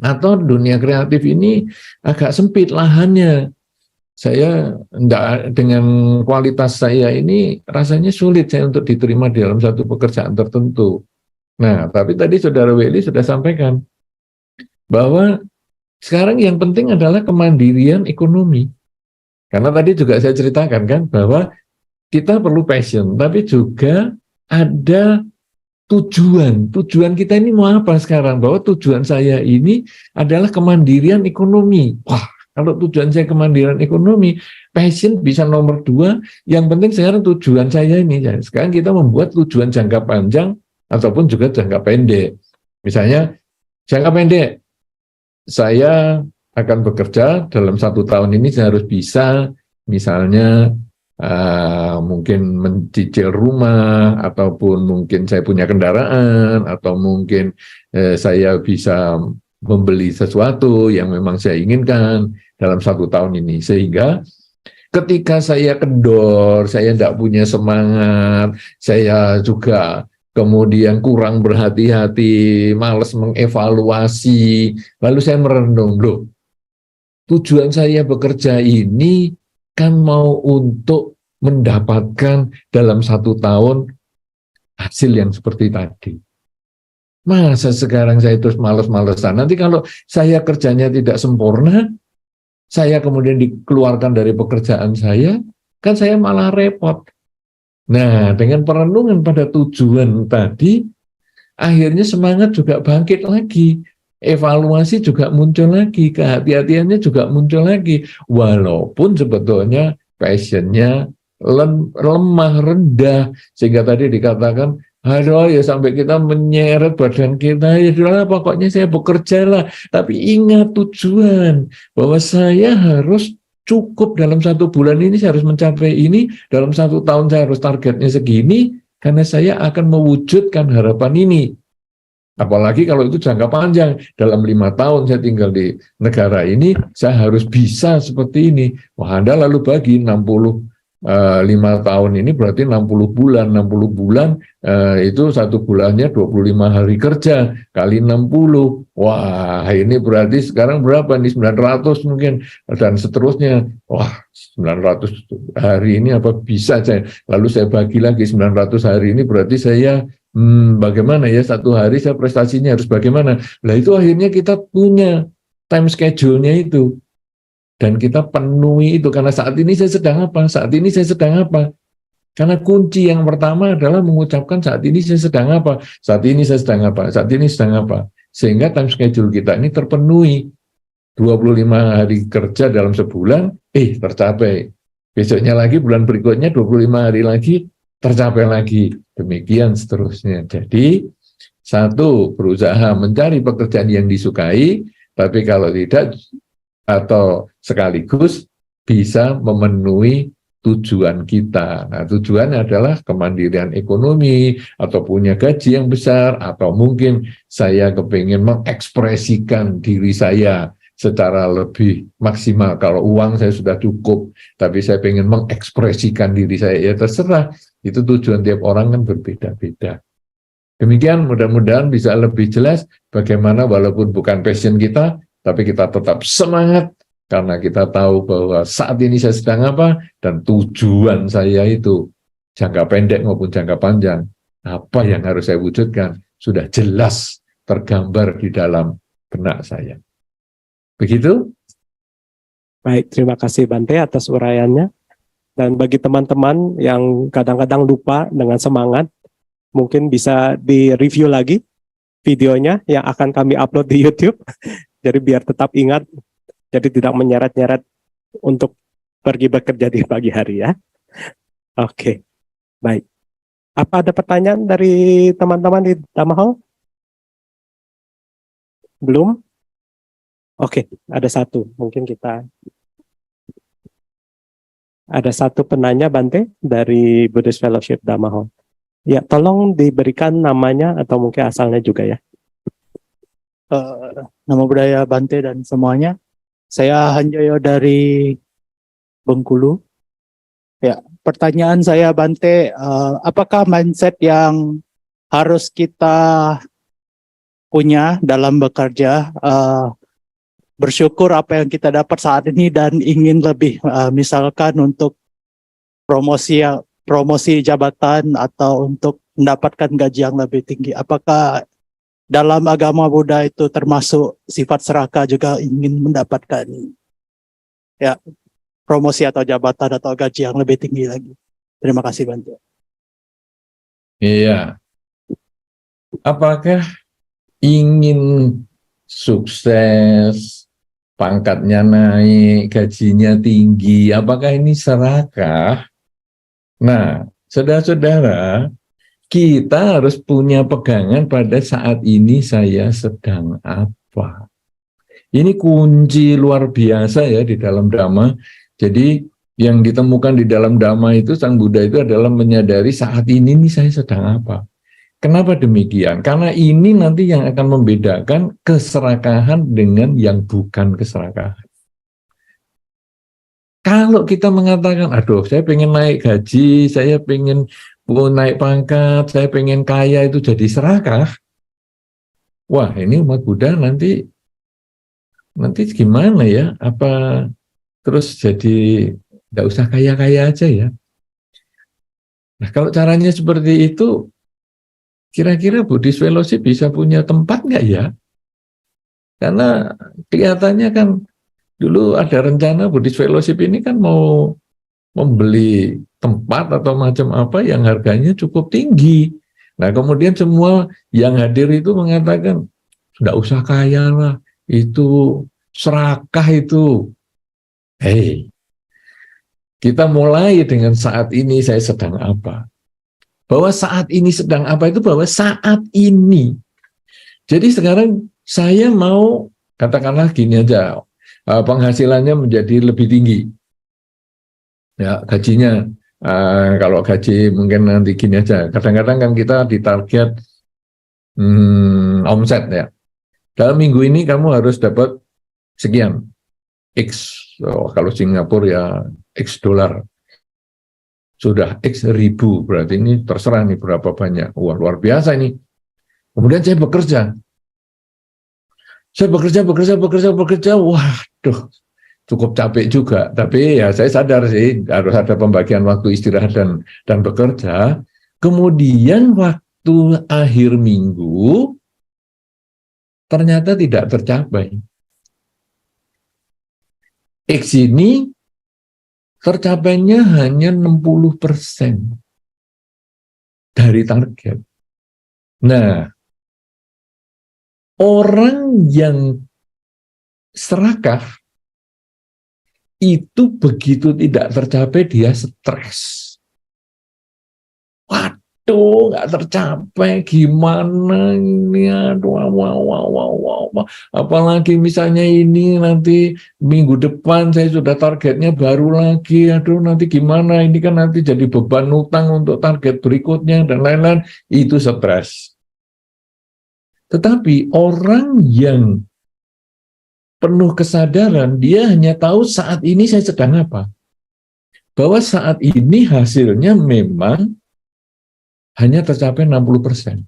Atau dunia kreatif ini agak sempit lahannya. Saya dengan kualitas saya ini rasanya sulit saya untuk diterima di dalam satu pekerjaan tertentu. Nah, tapi tadi Saudara Welly sudah sampaikan bahwa sekarang yang penting adalah kemandirian ekonomi. Karena tadi juga saya ceritakan kan bahwa kita perlu passion, tapi juga ada tujuan kita ini mau apa sekarang, bahwa tujuan saya ini adalah kemandirian ekonomi. Wah, kalau tujuan saya kemandirian ekonomi, passion bisa nomor 2, yang penting sekarang tujuan saya ini. Sekarang kita membuat tujuan jangka panjang ataupun juga jangka pendek. Misalnya jangka pendek, saya akan bekerja dalam 1 tahun ini, saya harus bisa misalnya mungkin mencicil rumah, ataupun mungkin saya punya kendaraan, atau mungkin saya bisa membeli sesuatu yang memang saya inginkan dalam 1 tahun ini. Sehingga ketika saya kendor, saya tidak punya semangat, saya juga kemudian kurang berhati-hati, malas mengevaluasi, lalu saya merenung, loh, tujuan saya bekerja ini kan mau untuk mendapatkan dalam 1 tahun hasil yang seperti tadi. Masa sekarang saya terus males-malesan? Nanti kalau saya kerjanya tidak sempurna, saya kemudian dikeluarkan dari pekerjaan saya, kan saya malah repot. Nah, dengan perenungan pada tujuan tadi, akhirnya semangat juga bangkit lagi. Evaluasi juga muncul lagi, kehati-hatiannya juga muncul lagi. Walaupun sebetulnya passionnya lemah, rendah. Sehingga tadi dikatakan, aduh ya sampai kita menyeret badan kita, ya sudah pokoknya saya bekerja lah. Tapi ingat tujuan, bahwa saya harus cukup dalam 1 bulan ini, saya harus mencapai ini, dalam 1 tahun saya harus targetnya segini, karena saya akan mewujudkan harapan ini. Apalagi kalau itu jangka panjang, dalam 5 tahun saya tinggal di negara ini, saya harus bisa seperti ini. Wah, Anda lalu bagi 5 tahun ini berarti 60 bulan. 60 bulan itu 1 bulannya 25 hari kerja kali 60. Wah, ini berarti sekarang berapa nih? 900 mungkin dan seterusnya. Wah, 900 hari ini apa bisa saya? Lalu saya bagi lagi 900 hari ini berarti saya bagaimana ya, 1 hari saya prestasinya harus bagaimana? Lah itu akhirnya kita punya time schedule-nya itu. Dan kita penuhi itu, karena saat ini saya sedang apa? Saat ini saya sedang apa? Karena kunci yang pertama adalah mengucapkan saat ini saya sedang apa? Saat ini saya sedang apa? Saat ini sedang apa? Sehingga time schedule kita ini terpenuhi. 25 hari kerja dalam sebulan, tercapai. Besoknya lagi, bulan berikutnya 25 hari lagi, tercapai lagi. Demikian seterusnya. Jadi, satu, berusaha mencari pekerjaan yang disukai, tapi kalau tidak, atau sekaligus bisa memenuhi tujuan kita. Nah, tujuannya adalah kemandirian ekonomi, atau punya gaji yang besar, atau mungkin saya kepingin mengekspresikan diri saya secara lebih maksimal. Kalau uang saya sudah cukup, tapi saya pengen mengekspresikan diri saya, ya terserah. Itu tujuan tiap orang kan berbeda-beda. Demikian, mudah-mudahan bisa lebih jelas bagaimana walaupun bukan passion kita, tapi kita tetap semangat karena kita tahu bahwa saat ini saya sedang apa dan tujuan saya itu jangka pendek maupun jangka panjang. Apa yang harus saya wujudkan sudah jelas tergambar di dalam benak saya. Begitu? Baik, terima kasih Bante atas uraiannya. Dan bagi teman-teman yang kadang-kadang lupa dengan semangat, mungkin bisa di-review lagi videonya yang akan kami upload di YouTube. Jadi biar tetap ingat, jadi tidak menyeret-nyeret untuk pergi bekerja di pagi hari ya. Oke, baik. Apa ada pertanyaan dari teman-teman di Dhamma Hall? Belum? Oke, ada satu. Mungkin kita ada satu penanya Bante dari Buddhist Fellowship Dhamma Hall. Ya, tolong diberikan namanya atau mungkin asalnya juga ya. Nama budaya Bante dan semuanya. Saya Hanjoyo dari Bengkulu. Ya, pertanyaan saya Bante, apakah mindset yang harus kita punya dalam bekerja, bersyukur apa yang kita dapat saat ini dan ingin lebih, misalkan untuk promosi jabatan atau untuk mendapatkan gaji yang lebih tinggi. Apakah dalam agama Buddha itu termasuk sifat serakah juga ingin mendapatkan ya promosi atau jabatan atau gaji yang lebih tinggi lagi? Terima kasih Bante. Iya. Apakah ingin sukses, pangkatnya naik, gajinya tinggi, apakah ini serakah? Nah, saudara-saudara, kita harus punya pegangan pada saat ini saya sedang apa. Ini kunci luar biasa ya di dalam Dhamma. Jadi yang ditemukan di dalam Dhamma itu Sang Buddha itu adalah menyadari saat ini nih saya sedang apa. Kenapa demikian? Karena ini nanti yang akan membedakan keserakahan dengan yang bukan keserakahan. Kalau kita mengatakan, aduh saya pengen naik gaji, saya pengen naik pangkat, saya pengen kaya, itu jadi serakah. Wah, ini umat Buddha nanti gimana ya? Apa terus jadi nggak usah kaya-kaya aja ya? Nah, kalau caranya seperti itu, kira-kira Buddhist Fellowship bisa punya tempat nggak ya? Karena kelihatannya kan dulu ada rencana Buddhist Fellowship ini kan mau membeli tempat atau macam apa yang harganya cukup tinggi. Nah, kemudian semua yang hadir itu mengatakan, nggak usah kaya lah, itu serakah itu. Hei, kita mulai dengan saat ini saya sedang apa. Bahwa saat ini sedang apa itu bahwa saat ini. Jadi sekarang saya mau, katakanlah gini aja, penghasilannya menjadi lebih tinggi. Ya, gajinya, kalau gaji mungkin nanti gini aja. Kadang-kadang kan kita ditarget omset ya. Dalam minggu ini kamu harus dapat sekian, X. Kalau Singapura ya X dolar. Sudah X ribu, berarti ini terserah nih berapa banyak. Wah, luar biasa ini. Kemudian saya bekerja. Saya bekerja. Waduh, cukup capek juga, tapi ya saya sadar sih harus ada pembagian waktu istirahat dan bekerja. Kemudian waktu akhir minggu ternyata tidak tercapai. X ini tercapainya hanya 60% dari target. Nah, orang yang serakah itu begitu tidak tercapai dia stres. Waduh, nggak tercapai, gimana ini? Aduh, apalagi misalnya ini nanti minggu depan saya sudah targetnya baru lagi. Aduh, nanti gimana? Ini kan nanti jadi beban utang untuk target berikutnya dan lain-lain. Itu stres. Tetapi orang yang penuh kesadaran, dia hanya tahu saat ini saya sedang apa. Bahwa saat ini hasilnya memang hanya tercapai 60%.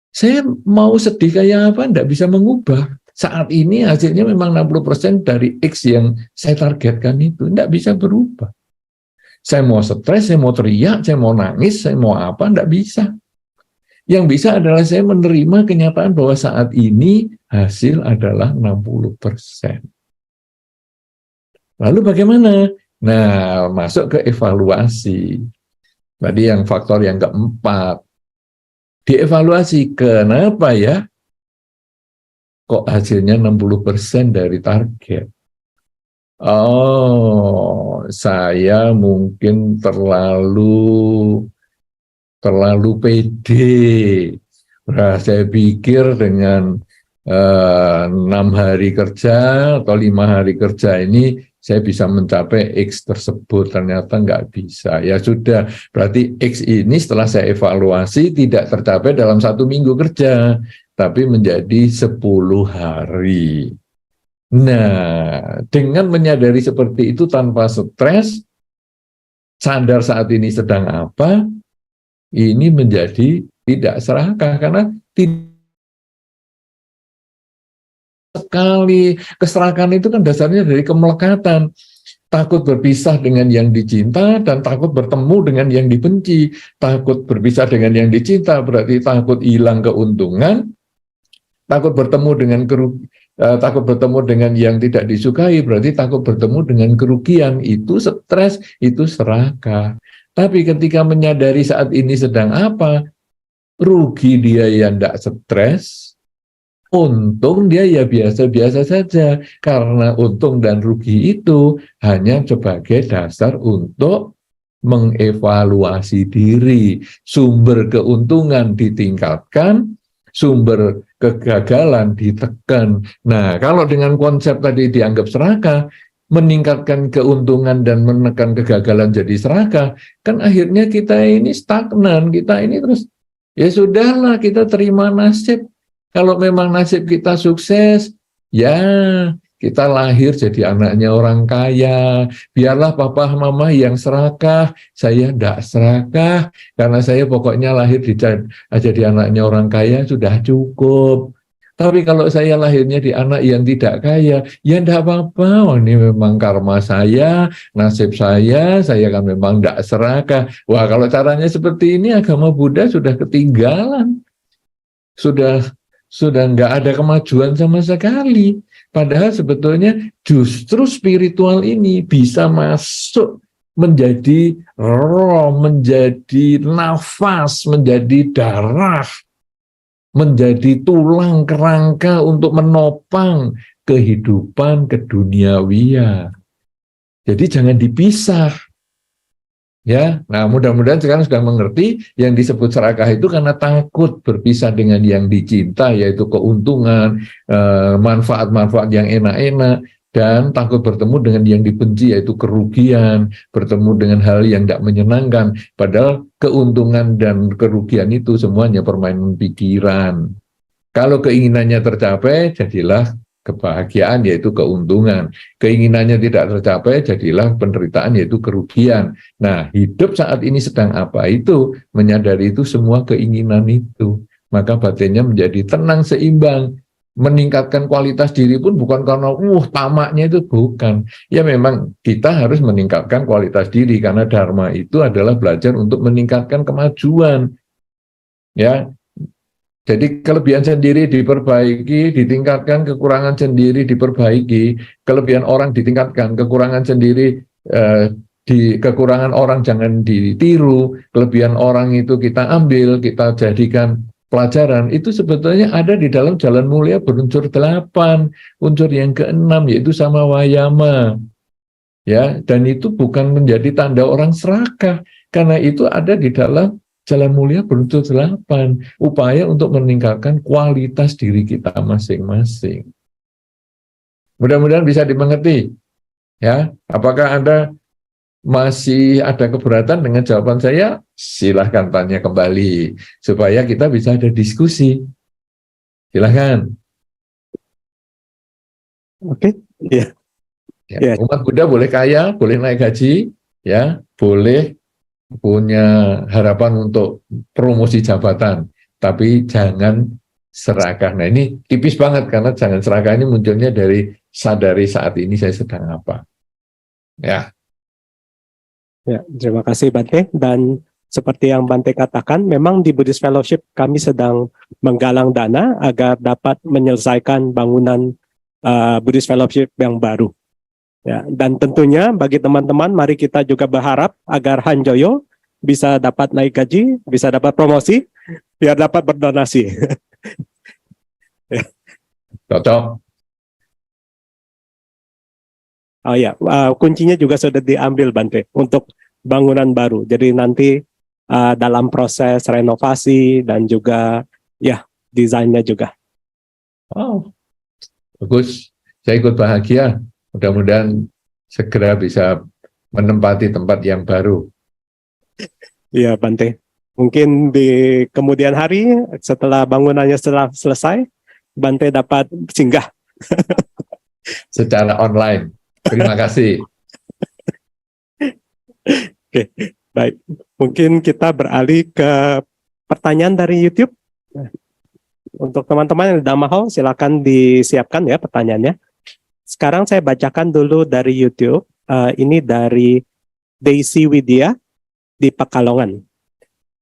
Saya mau sedih kayak apa, enggak bisa mengubah. Saat ini hasilnya memang 60% dari X yang saya targetkan itu, enggak bisa berubah. Saya mau stres, saya mau teriak, saya mau nangis, saya mau apa, enggak bisa. Yang bisa adalah saya menerima kenyataan bahwa saat ini hasil adalah 60%. Lalu bagaimana? Nah, masuk ke evaluasi. Tadi yang faktor yang keempat. Dievaluasi, kenapa ya? Kok hasilnya 60% dari target? Oh, saya mungkin terlalu pede. Nah, saya pikir dengan 6 hari kerja atau 5 hari kerja ini saya bisa mencapai X tersebut. Ternyata nggak bisa. Ya sudah, berarti X ini setelah saya evaluasi tidak tercapai dalam 1 minggu kerja, tapi menjadi 10 hari. Nah, dengan menyadari seperti itu tanpa stres, sadar saat ini sedang apa, ini menjadi tidak serakah karena tidak sekali keserakahan itu kan dasarnya dari kemelekatan, takut berpisah dengan yang dicinta dan takut bertemu dengan yang dibenci. Takut berpisah dengan yang dicinta berarti takut hilang keuntungan, takut bertemu dengan yang tidak disukai berarti takut bertemu dengan kerugian. Itu stres, itu serakah. Tapi ketika menyadari saat ini sedang apa, rugi dia yang tidak stres, untung dia ya biasa-biasa saja. Karena untung dan rugi itu hanya sebagai dasar untuk mengevaluasi diri. Sumber keuntungan ditingkatkan, sumber kegagalan ditekan. Nah, kalau dengan konsep tadi dianggap serakah, meningkatkan keuntungan dan menekan kegagalan jadi serakah, kan akhirnya kita ini stagnan, kita ini terus, ya sudahlah kita terima nasib. Kalau memang nasib kita sukses, ya kita lahir jadi anaknya orang kaya, biarlah papa mama yang serakah, saya tidak serakah, karena saya pokoknya lahir jadi anaknya orang kaya, sudah cukup. Tapi kalau saya lahirnya di anak yang tidak kaya, ya enggak apa-apa. Oh, ini memang karma saya, nasib saya kan memang enggak serakah. Wah, kalau caranya seperti ini, agama Buddha sudah ketinggalan. Sudah enggak ada kemajuan sama sekali. Padahal sebetulnya justru spiritual ini bisa masuk menjadi roh, menjadi nafas, menjadi darah, menjadi tulang kerangka untuk menopang kehidupan keduniawian. Jadi jangan dipisah. Ya, nah mudah-mudahan sekarang sudah mengerti yang disebut serakah itu karena takut berpisah dengan yang dicinta, yaitu keuntungan, manfaat-manfaat yang enak-enak, dan takut bertemu dengan yang dibenci, yaitu kerugian, bertemu dengan hal yang tidak menyenangkan. Padahal keuntungan dan kerugian itu semuanya permainan pikiran. Kalau keinginannya tercapai, jadilah kebahagiaan, yaitu keuntungan. Keinginannya tidak tercapai, jadilah penderitaan, yaitu kerugian. Nah, hidup saat ini sedang apa itu? Menyadari itu semua keinginan itu. Maka batinnya menjadi tenang, seimbang. Meningkatkan kualitas diri pun bukan karena tamaknya, itu bukan. Ya memang kita harus meningkatkan kualitas diri, karena dharma itu adalah belajar untuk meningkatkan kemajuan. Ya, jadi kelebihan sendiri diperbaiki, ditingkatkan, kekurangan sendiri diperbaiki, kelebihan orang ditingkatkan, kekurangan sendiri kekurangan orang jangan ditiru, kelebihan orang itu kita ambil, kita jadikan pelajaran. Itu sebetulnya ada di dalam jalan mulia berunsur 8, unsur yang ke-6 yaitu sama wayama. Ya, dan itu bukan menjadi tanda orang serakah, karena itu ada di dalam jalan mulia berunsur 8, upaya untuk meningkatkan kualitas diri kita masing-masing. Mudah-mudahan bisa dimengerti. Ya, apakah Anda masih ada keberatan dengan jawaban saya? Silahkan tanya kembali supaya kita bisa ada diskusi. Silahkan. Oke, ya. Ya, umat Buddha boleh kaya, boleh naik gaji, ya, boleh punya harapan untuk promosi jabatan, tapi jangan serakah. Nah, ini tipis banget karena jangan serakah ini munculnya dari sadari saat ini saya sedang apa. Ya. Ya, terima kasih Bante. Dan seperti yang Bante katakan, memang di Buddhist Fellowship kami sedang menggalang dana agar dapat menyelesaikan bangunan Buddhist Fellowship yang baru. Ya, dan tentunya bagi teman-teman, mari kita juga berharap agar Hanjoyo bisa dapat naik gaji, bisa dapat promosi, biar dapat berdonasi. Ya. Cocok. Oh ya, kuncinya juga sudah diambil Bante untuk bangunan baru. Jadi nanti dalam proses renovasi dan juga ya desainnya juga. Oh, bagus. Saya ikut bahagia. Mudah-mudahan segera bisa menempati tempat yang baru. Iya Bante. Mungkin di kemudian hari setelah bangunannya selesai, Bante dapat singgah. Secara online. Terima kasih. Oke, baik. Mungkin kita beralih ke pertanyaan dari YouTube. Untuk teman-teman yang sudah mahal, silakan disiapkan ya pertanyaannya. Sekarang saya bacakan dulu dari YouTube. Ini dari Daisy Widya di Pekalongan.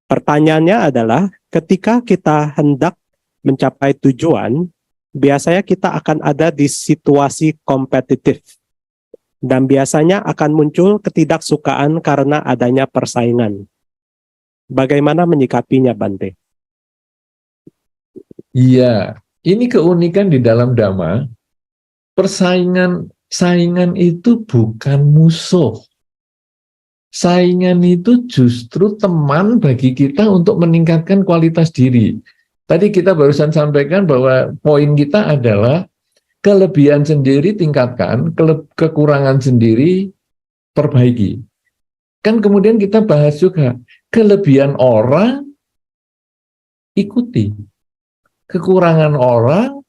Pertanyaannya adalah, ketika kita hendak mencapai tujuan, biasanya kita akan ada di situasi kompetitif. Dan biasanya akan muncul ketidaksukaan karena adanya persaingan. Bagaimana menyikapinya, Bante? Iya, ini keunikan di dalam Dhamma. Saingan itu bukan musuh. Saingan itu justru teman bagi kita untuk meningkatkan kualitas diri. Tadi kita barusan sampaikan bahwa poin kita adalah kelebihan sendiri tingkatkan, kekurangan sendiri perbaiki. Kan kemudian kita bahas juga, kelebihan orang ikuti, kekurangan orang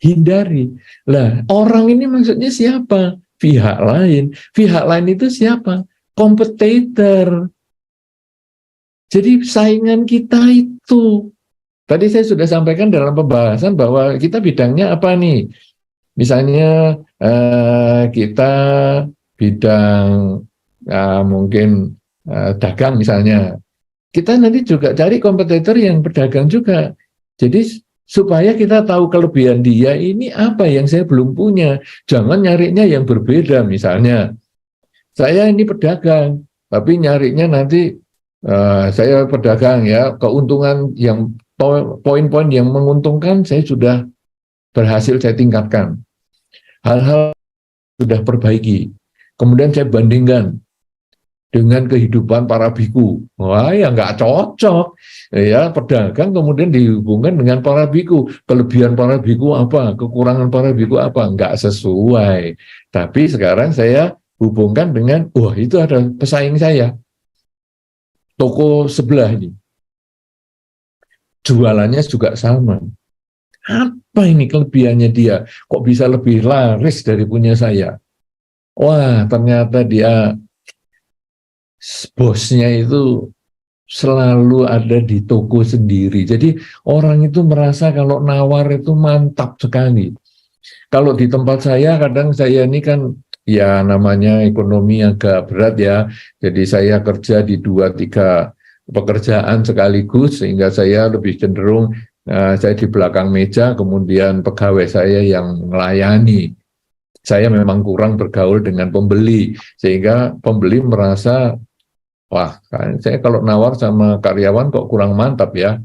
hindari. Lah, orang ini maksudnya siapa? Pihak lain. Pihak lain itu siapa? Kompetitor. Jadi saingan kita itu Tadi saya sudah sampaikan dalam pembahasan bahwa kita bidangnya apa nih? Misalnya kita bidang mungkin dagang misalnya. Kita nanti juga cari kompetitor yang berdagang juga. Jadi supaya kita tahu kelebihan dia ini apa yang saya belum punya. Jangan nyarinya yang berbeda. Misalnya, saya ini pedagang, tapi nyarinya nanti saya pedagang ya, keuntungan yang poin-poin yang menguntungkan saya sudah berhasil saya tingkatkan. Hal-hal sudah perbaiki. Kemudian saya bandingkan dengan kehidupan para biku. Wah, ya nggak cocok. Ya, pedagang kemudian dihubungkan dengan para biku. Kelebihan para biku apa? Kekurangan para biku apa? Nggak sesuai. Tapi sekarang saya hubungkan dengan, wah itu ada pesaing saya. Toko sebelah ini. Jualannya juga sama. Apa ini kelebihannya dia? Kok bisa lebih laris dari punya saya? Wah, ternyata dia bosnya itu selalu ada di toko sendiri. Jadi orang itu merasa kalau nawar itu mantap sekali. Kalau di tempat saya kadang saya ini kan ya namanya ekonomi agak berat ya. Jadi saya kerja di 2-3 pekerjaan sekaligus sehingga saya lebih cenderung saya di belakang meja, kemudian pegawai saya yang melayani. Saya memang kurang bergaul dengan pembeli sehingga pembeli merasa, wah, saya kalau nawar sama karyawan kok kurang mantap ya.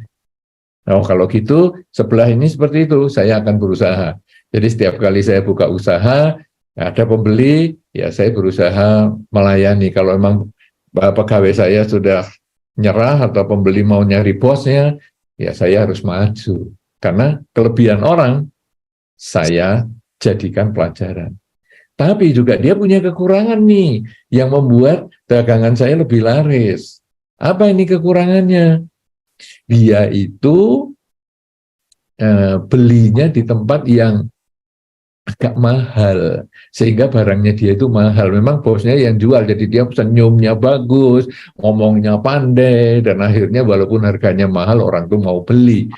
Oh, kalau gitu, sebelah ini seperti itu, saya akan berusaha. Jadi setiap kali saya buka usaha, ada pembeli, ya saya berusaha melayani. Kalau memang pegawai saya sudah nyerah atau pembeli mau nyari bosnya, ya saya harus maju. Karena kelebihan orang, saya jadikan pelajaran. Tapi juga dia punya kekurangan nih, yang membuat dagangan saya lebih laris. Apa ini kekurangannya? Dia itu belinya di tempat yang agak mahal, sehingga barangnya dia itu mahal. Memang bosnya yang jual, jadi dia senyumnya bagus, ngomongnya pandai, dan akhirnya walaupun harganya mahal, orang tuh mau beli.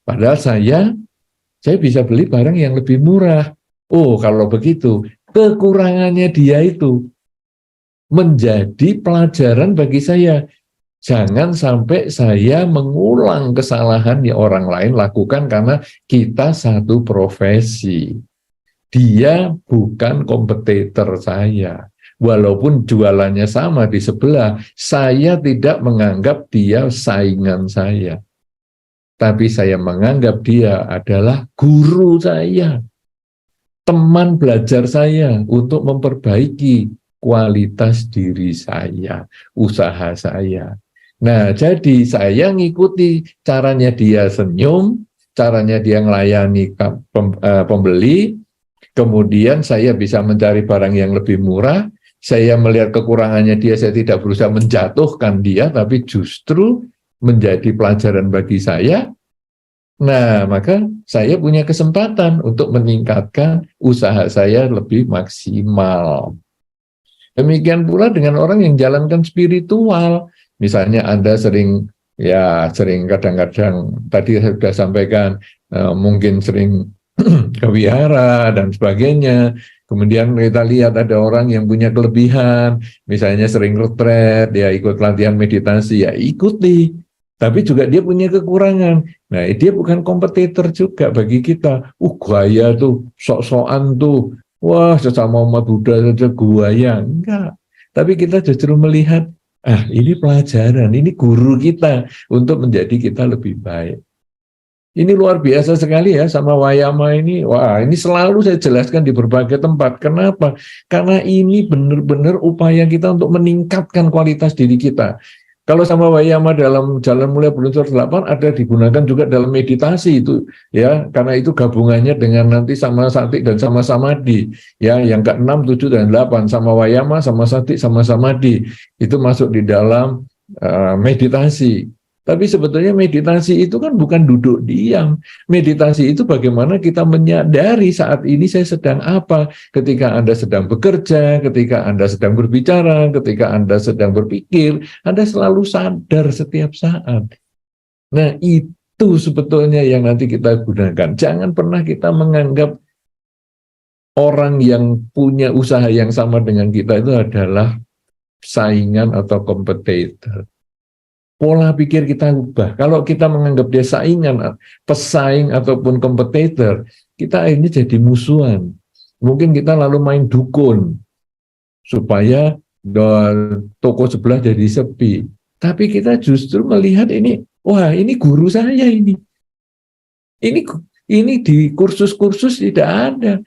Padahal saya bisa beli barang yang lebih murah. Oh, kalau begitu, kekurangannya dia itu menjadi pelajaran bagi saya. Jangan sampai saya mengulang kesalahan yang orang lain lakukan karena kita satu profesi. Dia bukan kompetitor saya. Walaupun jualannya sama di sebelah, saya tidak menganggap dia saingan saya. Tapi saya menganggap dia adalah guru saya, teman belajar saya untuk memperbaiki kualitas diri saya, usaha saya. Nah, jadi saya ngikuti caranya dia senyum, caranya dia melayani pembeli, kemudian saya bisa mencari barang yang lebih murah, saya melihat kekurangannya dia, saya tidak berusaha menjatuhkan dia, tapi justru menjadi pelajaran bagi saya. Nah, maka saya punya kesempatan untuk meningkatkan usaha saya lebih maksimal. Demikian pula dengan orang yang jalankan spiritual. Misalnya Anda sering kadang-kadang tadi saya sudah sampaikan mungkin sering ke wihara dan sebagainya. Kemudian kita lihat ada orang yang punya kelebihan, misalnya sering retret, dia ikut latihan meditasi, ya ikuti. Tapi juga dia punya kekurangan. Nah, dia bukan kompetitor juga bagi kita. Gaya tuh, sok-sokan tuh. Wah, sesama umat Buddha saja gaya. Enggak. Tapi kita justru melihat, ini pelajaran, ini guru kita untuk menjadi kita lebih baik. Ini luar biasa sekali ya sama Wayama ini. Wah, ini selalu saya jelaskan di berbagai tempat. Kenapa? Karena ini benar-benar upaya kita untuk meningkatkan kualitas diri kita. Kalau sama Wayama dalam Jalan Mulia Berunsur 8 ada digunakan juga dalam meditasi itu ya, karena itu gabungannya dengan nanti sama sati dan sama samadhi ya, yang ke-6, 7 dan 8 sama Wayama, sama sati, sama samadhi itu masuk di dalam meditasi. Tapi sebetulnya meditasi itu kan bukan duduk diam. Meditasi itu bagaimana kita menyadari saat ini saya sedang apa. Ketika Anda sedang bekerja, ketika Anda sedang berbicara, ketika Anda sedang berpikir, Anda selalu sadar setiap saat. Nah, itu itu sebetulnya yang nanti kita gunakan. Jangan pernah kita menganggap orang yang punya usaha yang sama dengan kita itu adalah saingan atau kompetitor. Pola pikir kita ubah. Kalau kita menganggap dia saingan, pesaing ataupun kompetitor, kita akhirnya jadi musuhan. Mungkin kita lalu main dukun supaya toko sebelah jadi sepi. Tapi kita justru melihat ini, wah ini guru saya ini. Ini di kursus-kursus tidak ada.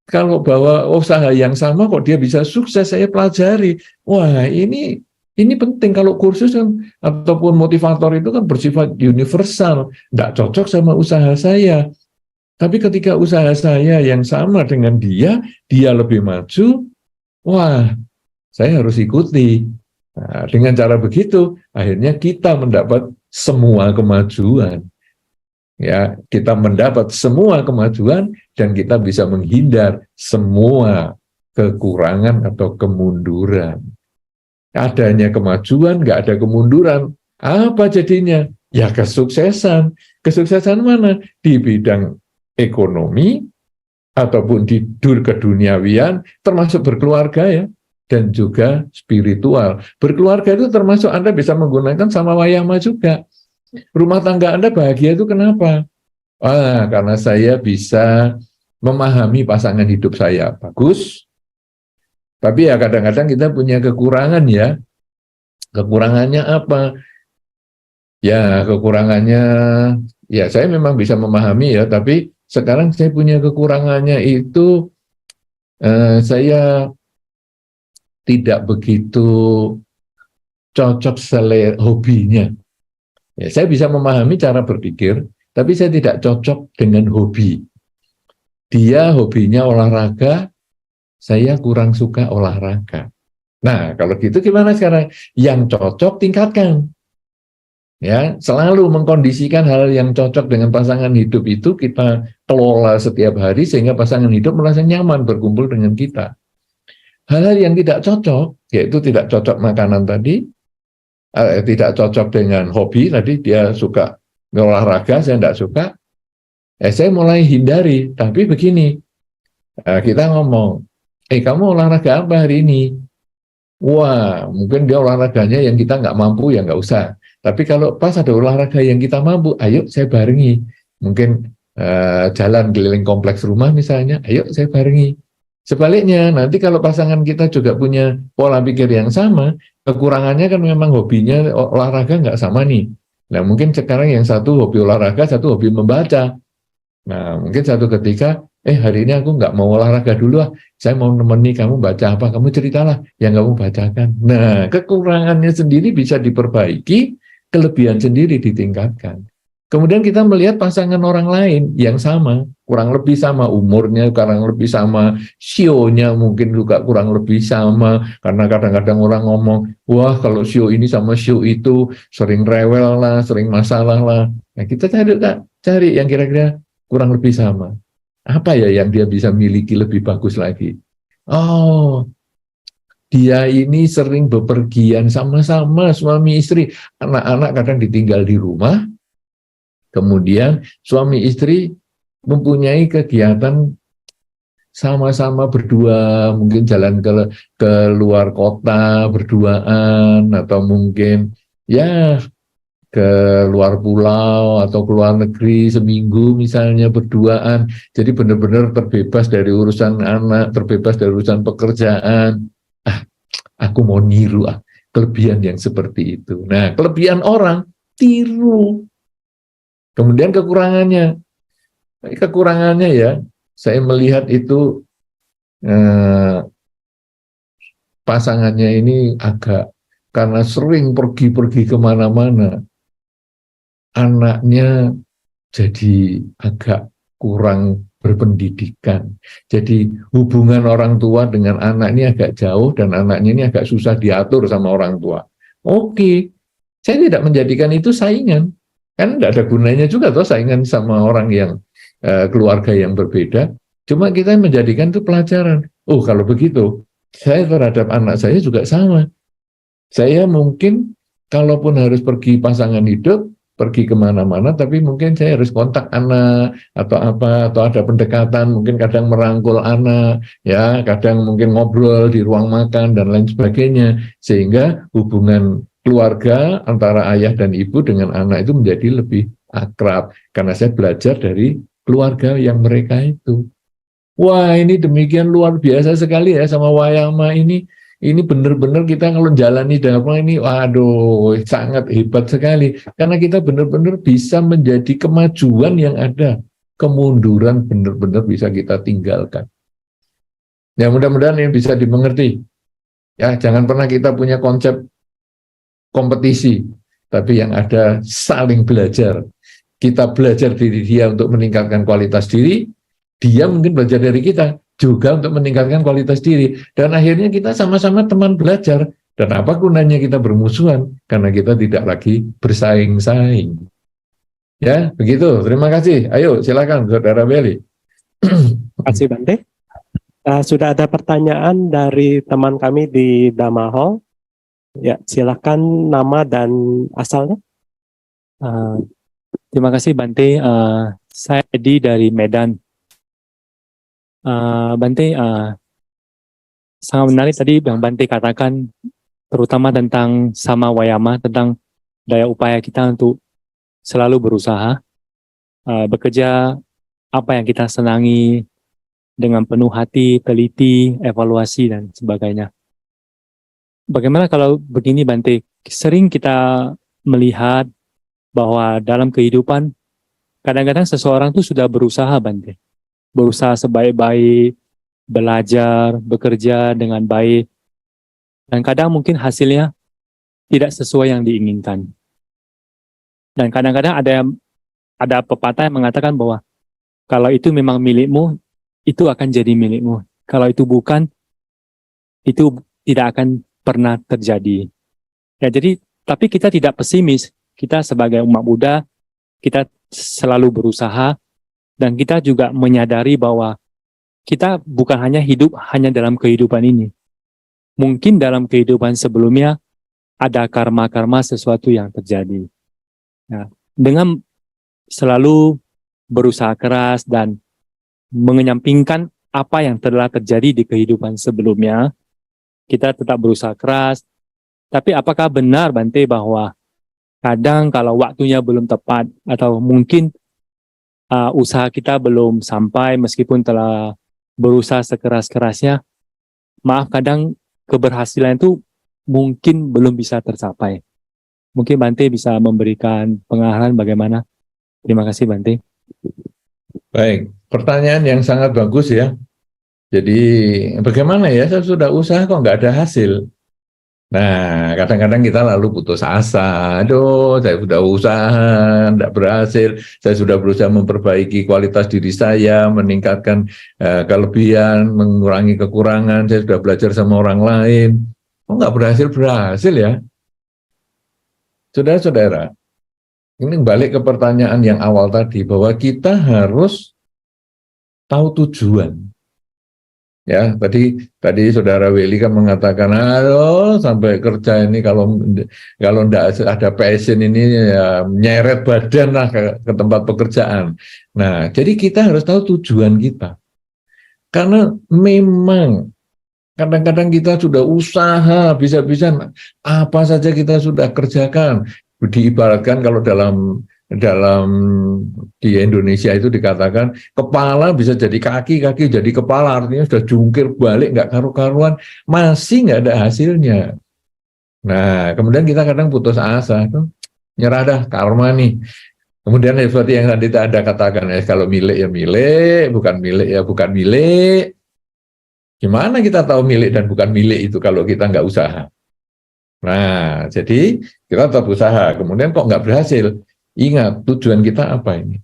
Kalau bawa usaha yang sama kok dia bisa sukses, saya pelajari. Wah ini penting. Kalau kursus kan ataupun motivator itu kan bersifat universal, tidak cocok sama usaha saya. Tapi ketika usaha saya yang sama dengan dia lebih maju, wah saya harus ikuti. Nah, dengan cara begitu, akhirnya kita mendapat semua kemajuan. Ya, kita mendapat semua kemajuan dan kita bisa menghindar semua kekurangan atau kemunduran. Adanya kemajuan, nggak ada kemunduran. Apa jadinya? Ya kesuksesan. Kesuksesan mana? Di bidang ekonomi, ataupun di keduniawian, termasuk berkeluarga ya, dan juga spiritual. Berkeluarga itu termasuk Anda bisa menggunakan sama wayama juga. Rumah tangga Anda bahagia itu kenapa? Karena saya bisa memahami pasangan hidup saya. Bagus. Tapi ya kadang-kadang kita punya kekurangan ya. Kekurangannya apa? Ya kekurangannya, ya saya memang bisa memahami ya, tapi sekarang saya punya kekurangannya itu saya tidak begitu cocok hobinya. Ya, saya bisa memahami cara berpikir, tapi saya tidak cocok dengan hobi. Dia hobinya olahraga, saya kurang suka olahraga. Nah, kalau gitu gimana sekarang? Yang cocok tingkatkan. Ya, selalu mengkondisikan hal yang cocok dengan pasangan hidup itu kita kelola setiap hari sehingga pasangan hidup merasa nyaman berkumpul dengan kita. Hal-hal yang tidak cocok, yaitu tidak cocok makanan tadi, tidak cocok dengan hobi, tadi dia suka olahraga, saya tidak suka, saya mulai hindari. Tapi begini, kita ngomong, kamu olahraga apa hari ini? Wah, mungkin dia olahraganya yang kita nggak mampu, ya nggak usah. Tapi kalau pas ada olahraga yang kita mampu, ayo saya barengi. Mungkin jalan keliling kompleks rumah misalnya, ayo saya barengi. Sebaliknya, nanti kalau pasangan kita juga punya pola pikir yang sama, kekurangannya kan memang hobinya olahraga nggak sama nih. Nah, mungkin sekarang yang satu hobi olahraga, satu hobi membaca. Nah, mungkin satu ketika, hari ini aku nggak mau olahraga dulu, saya mau nemeni kamu baca apa, kamu ceritalah yang kamu bacakan. Nah, kekurangannya sendiri bisa diperbaiki, kelebihan sendiri ditingkatkan. Kemudian kita melihat pasangan orang lain yang sama, kurang lebih sama umurnya, kurang lebih sama sionya, mungkin juga kurang lebih sama, karena kadang-kadang orang ngomong, wah kalau sio ini sama sio itu sering rewel lah, sering masalah lah. Nah, kita cari yang kira-kira kurang lebih sama. Apa ya yang dia bisa miliki lebih bagus lagi? Oh, dia ini sering bepergian sama-sama suami istri, anak-anak kadang ditinggal di rumah. Kemudian suami istri mempunyai kegiatan sama-sama berdua, mungkin jalan ke luar kota berduaan, atau mungkin ya ke luar pulau atau ke luar negeri seminggu misalnya berduaan. Jadi benar-benar terbebas dari urusan anak, terbebas dari urusan pekerjaan. Aku mau niru kelebihan yang seperti itu. Nah, kelebihan orang tiru. Kemudian kekurangannya ya, saya melihat itu pasangannya ini agak, karena sering pergi-pergi kemana-mana, anaknya jadi agak kurang berpendidikan. Jadi hubungan orang tua dengan anak ini agak jauh, dan anaknya ini agak susah diatur sama orang tua. Oke, saya tidak menjadikan itu saingan. Kan tidak ada gunanya juga toh saingan sama orang yang keluarga yang berbeda. Cuma kita menjadikan itu pelajaran. Oh, kalau begitu, saya terhadap anak saya juga sama. Saya mungkin kalaupun harus pergi pasangan hidup, pergi kemana-mana, tapi mungkin saya harus kontak anak atau apa, atau ada pendekatan, mungkin kadang merangkul anak, ya, kadang mungkin ngobrol di ruang makan dan lain sebagainya, sehingga hubungan keluarga antara ayah dan ibu dengan anak itu menjadi lebih akrab, karena saya belajar dari keluarga yang mereka itu. Wah, ini demikian luar biasa sekali ya sama Wayama ini. Ini benar-benar kita kalau jalani Dharma ini, waduh, sangat hebat sekali. Karena kita benar-benar bisa menjadi kemajuan yang ada. Kemunduran benar-benar bisa kita tinggalkan. Ya, mudah-mudahan ini bisa dimengerti. Ya, jangan pernah kita punya konsep kompetisi, tapi yang ada saling belajar. Kita belajar diri dia untuk meningkatkan kualitas diri, dia mungkin belajar dari kita juga untuk meningkatkan kualitas diri, dan akhirnya kita sama-sama teman belajar. Dan apa gunanya kita bermusuhan? Karena kita tidak lagi bersaing-saing. Ya, begitu. Terima kasih. Ayo, silakan Saudara Beli. Terima kasih Bante. Sudah ada pertanyaan dari teman kami di Dhamma Hall. Ya, silakan nama dan asalnya. Terima kasih Bante. Saya Edi dari Medan. Bante, sangat menarik tadi yang Bante katakan, terutama tentang sama Wayama, tentang daya upaya kita untuk selalu berusaha, bekerja apa yang kita senangi dengan penuh hati, teliti, evaluasi, dan sebagainya. Bagaimana kalau begini Bante, sering kita melihat bahwa dalam kehidupan, kadang-kadang seseorang itu sudah berusaha Bante. Berusaha sebaik-baik, belajar, bekerja dengan baik, dan kadang mungkin hasilnya tidak sesuai yang diinginkan. Dan kadang-kadang ada pepatah yang mengatakan bahwa kalau itu memang milikmu, itu akan jadi milikmu. Kalau itu bukan, itu tidak akan pernah terjadi. Ya, jadi, tapi kita tidak pesimis. Kita sebagai umat Buddha, kita selalu berusaha. Dan kita juga menyadari bahwa kita bukan hanya hidup hanya dalam kehidupan ini. Mungkin dalam kehidupan sebelumnya ada karma-karma sesuatu yang terjadi. Nah, dengan selalu berusaha keras dan mengenyampingkan apa yang telah terjadi di kehidupan sebelumnya, kita tetap berusaha keras. Tapi apakah benar Bante bahwa kadang kalau waktunya belum tepat atau mungkin usaha kita belum sampai meskipun telah berusaha sekeras-kerasnya, maaf kadang keberhasilan itu mungkin belum bisa tercapai. Mungkin Bante bisa memberikan pengarahan bagaimana? Terima kasih Bante. Baik, pertanyaan yang sangat bagus ya. Jadi bagaimana ya, saya sudah usaha kok nggak ada hasil. Nah, kadang-kadang kita lalu putus asa. Aduh, saya sudah usaha, tidak berhasil. Saya sudah berusaha memperbaiki kualitas diri saya, meningkatkan kelebihan, mengurangi kekurangan. Saya sudah belajar sama orang lain. Kok nggak berhasil ya? Saudara-saudara, ini balik ke pertanyaan yang awal tadi, bahwa kita harus tahu tujuan. Ya, tadi Saudara Willy kan mengatakan, aduh, sampai kerja ini kalau enggak ada passion ini ya nyeret badan lah ke tempat pekerjaan. Nah, jadi kita harus tahu tujuan kita. Karena memang kadang-kadang kita sudah usaha bisa-bisa apa saja kita sudah kerjakan. Diibaratkan kalau dalam di Indonesia itu dikatakan kepala bisa jadi kaki, kaki jadi kepala, artinya sudah jungkir balik, nggak karu-karuan, masih nggak ada hasilnya. Nah, kemudian kita kadang putus asa, nyerah dah, karma nih. Kemudian seperti yang tadi Anda katakan, kalau milik ya milik, bukan milik ya bukan milik. Gimana kita tahu milik dan bukan milik itu kalau kita nggak usaha? Nah, jadi kita tetap usaha, kemudian kok nggak berhasil? Ingat, tujuan kita apa ini?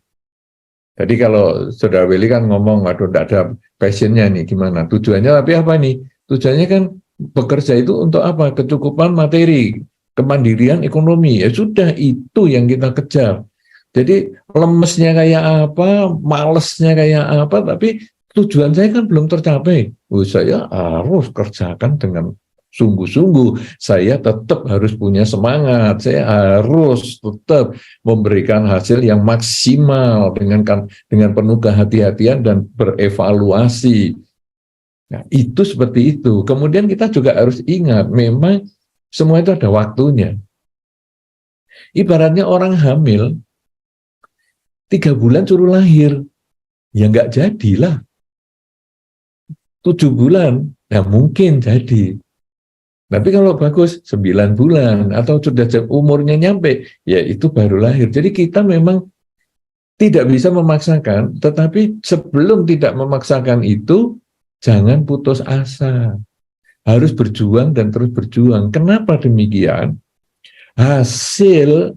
Tadi kalau Saudara Willy kan ngomong, waduh, tidak ada passionnya nih, gimana? Tujuannya tapi apa nih? Tujuannya kan bekerja itu untuk apa? Kecukupan materi, kemandirian ekonomi. Ya sudah, itu yang kita kejar. Jadi lemesnya kayak apa, malesnya kayak apa, tapi tujuan saya kan belum tercapai. Saya harus kerjakan dengan sungguh-sungguh, saya tetap harus punya semangat, saya harus tetap memberikan hasil yang maksimal dengan penuh kehati-hatian dan berevaluasi. Nah, itu seperti itu. Kemudian kita juga harus ingat, memang semua itu ada waktunya. Ibaratnya orang hamil, 3 bulan suruh lahir, ya nggak jadilah. 7 bulan, ya mungkin jadi. Tapi kalau bagus 9 bulan atau sudah umurnya nyampe, ya itu baru lahir. Jadi kita memang tidak bisa memaksakan, tetapi sebelum tidak memaksakan itu, jangan putus asa. Harus berjuang dan terus berjuang. Kenapa demikian? Hasil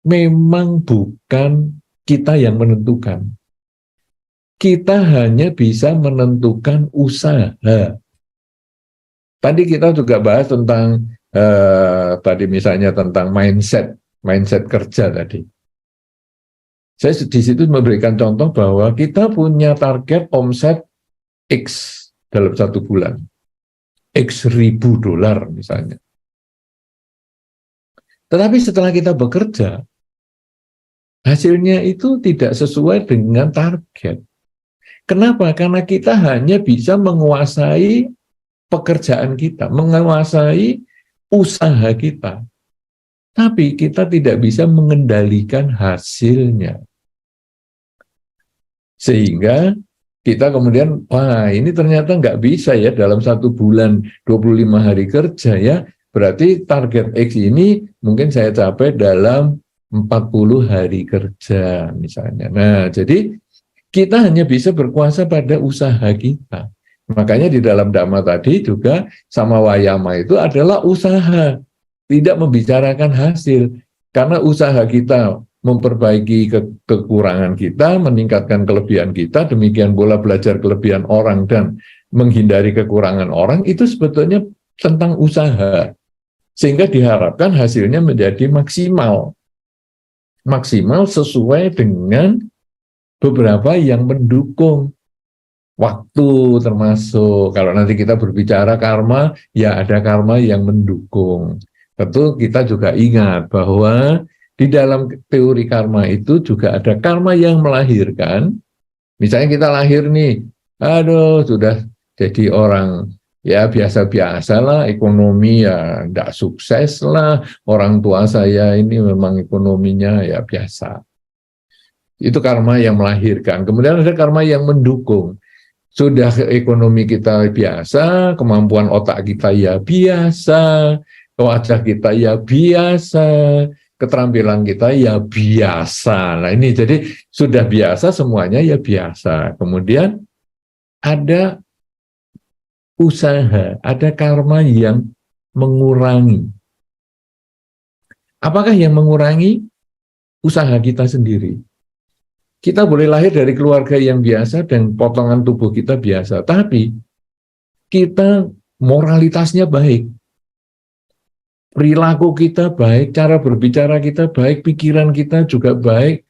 memang bukan kita yang menentukan. Kita hanya bisa menentukan usaha. Tadi kita juga bahas tentang tadi misalnya tentang mindset kerja tadi. Saya di situ memberikan contoh bahwa kita punya target omset X dalam 1 bulan, X ribu dolar misalnya. Tetapi setelah kita bekerja, hasilnya itu tidak sesuai dengan target. Kenapa? Karena kita hanya bisa menguasai pekerjaan kita, menguasai usaha kita. Tapi kita tidak bisa mengendalikan hasilnya. Sehingga kita kemudian, wah ini ternyata nggak bisa ya dalam 1 bulan 25 hari kerja ya, berarti target X ini mungkin saya capai dalam 40 hari kerja misalnya. Nah, jadi kita hanya bisa berkuasa pada usaha kita. Makanya di dalam Dhamma tadi juga sama Wayama itu adalah usaha, tidak membicarakan hasil. Karena usaha kita memperbaiki kekurangan kita, meningkatkan kelebihan kita, demikian pula belajar kelebihan orang dan menghindari kekurangan orang, itu sebetulnya tentang usaha. Sehingga diharapkan hasilnya menjadi maksimal. Maksimal sesuai dengan beberapa yang mendukung. Waktu termasuk, kalau nanti kita berbicara karma, ya ada karma yang mendukung. Tentu kita juga ingat bahwa di dalam teori karma itu juga ada karma yang melahirkan. Misalnya kita lahir nih, aduh sudah jadi orang ya biasa-biasa lah, ekonomi ya tidak sukses lah, orang tua saya ini memang ekonominya ya biasa. Itu karma yang melahirkan. Kemudian ada karma yang mendukung. Sudah ekonomi kita biasa, kemampuan otak kita ya biasa, wajah kita ya biasa, keterampilan kita ya biasa. Nah ini jadi sudah biasa semuanya ya biasa. Kemudian ada usaha, ada karma yang mengurangi. Apakah yang mengurangi? Usaha kita sendiri. Kita boleh lahir dari keluarga yang biasa dan potongan tubuh kita biasa, tapi kita moralitasnya baik, perilaku kita baik, cara berbicara kita baik, pikiran kita juga baik,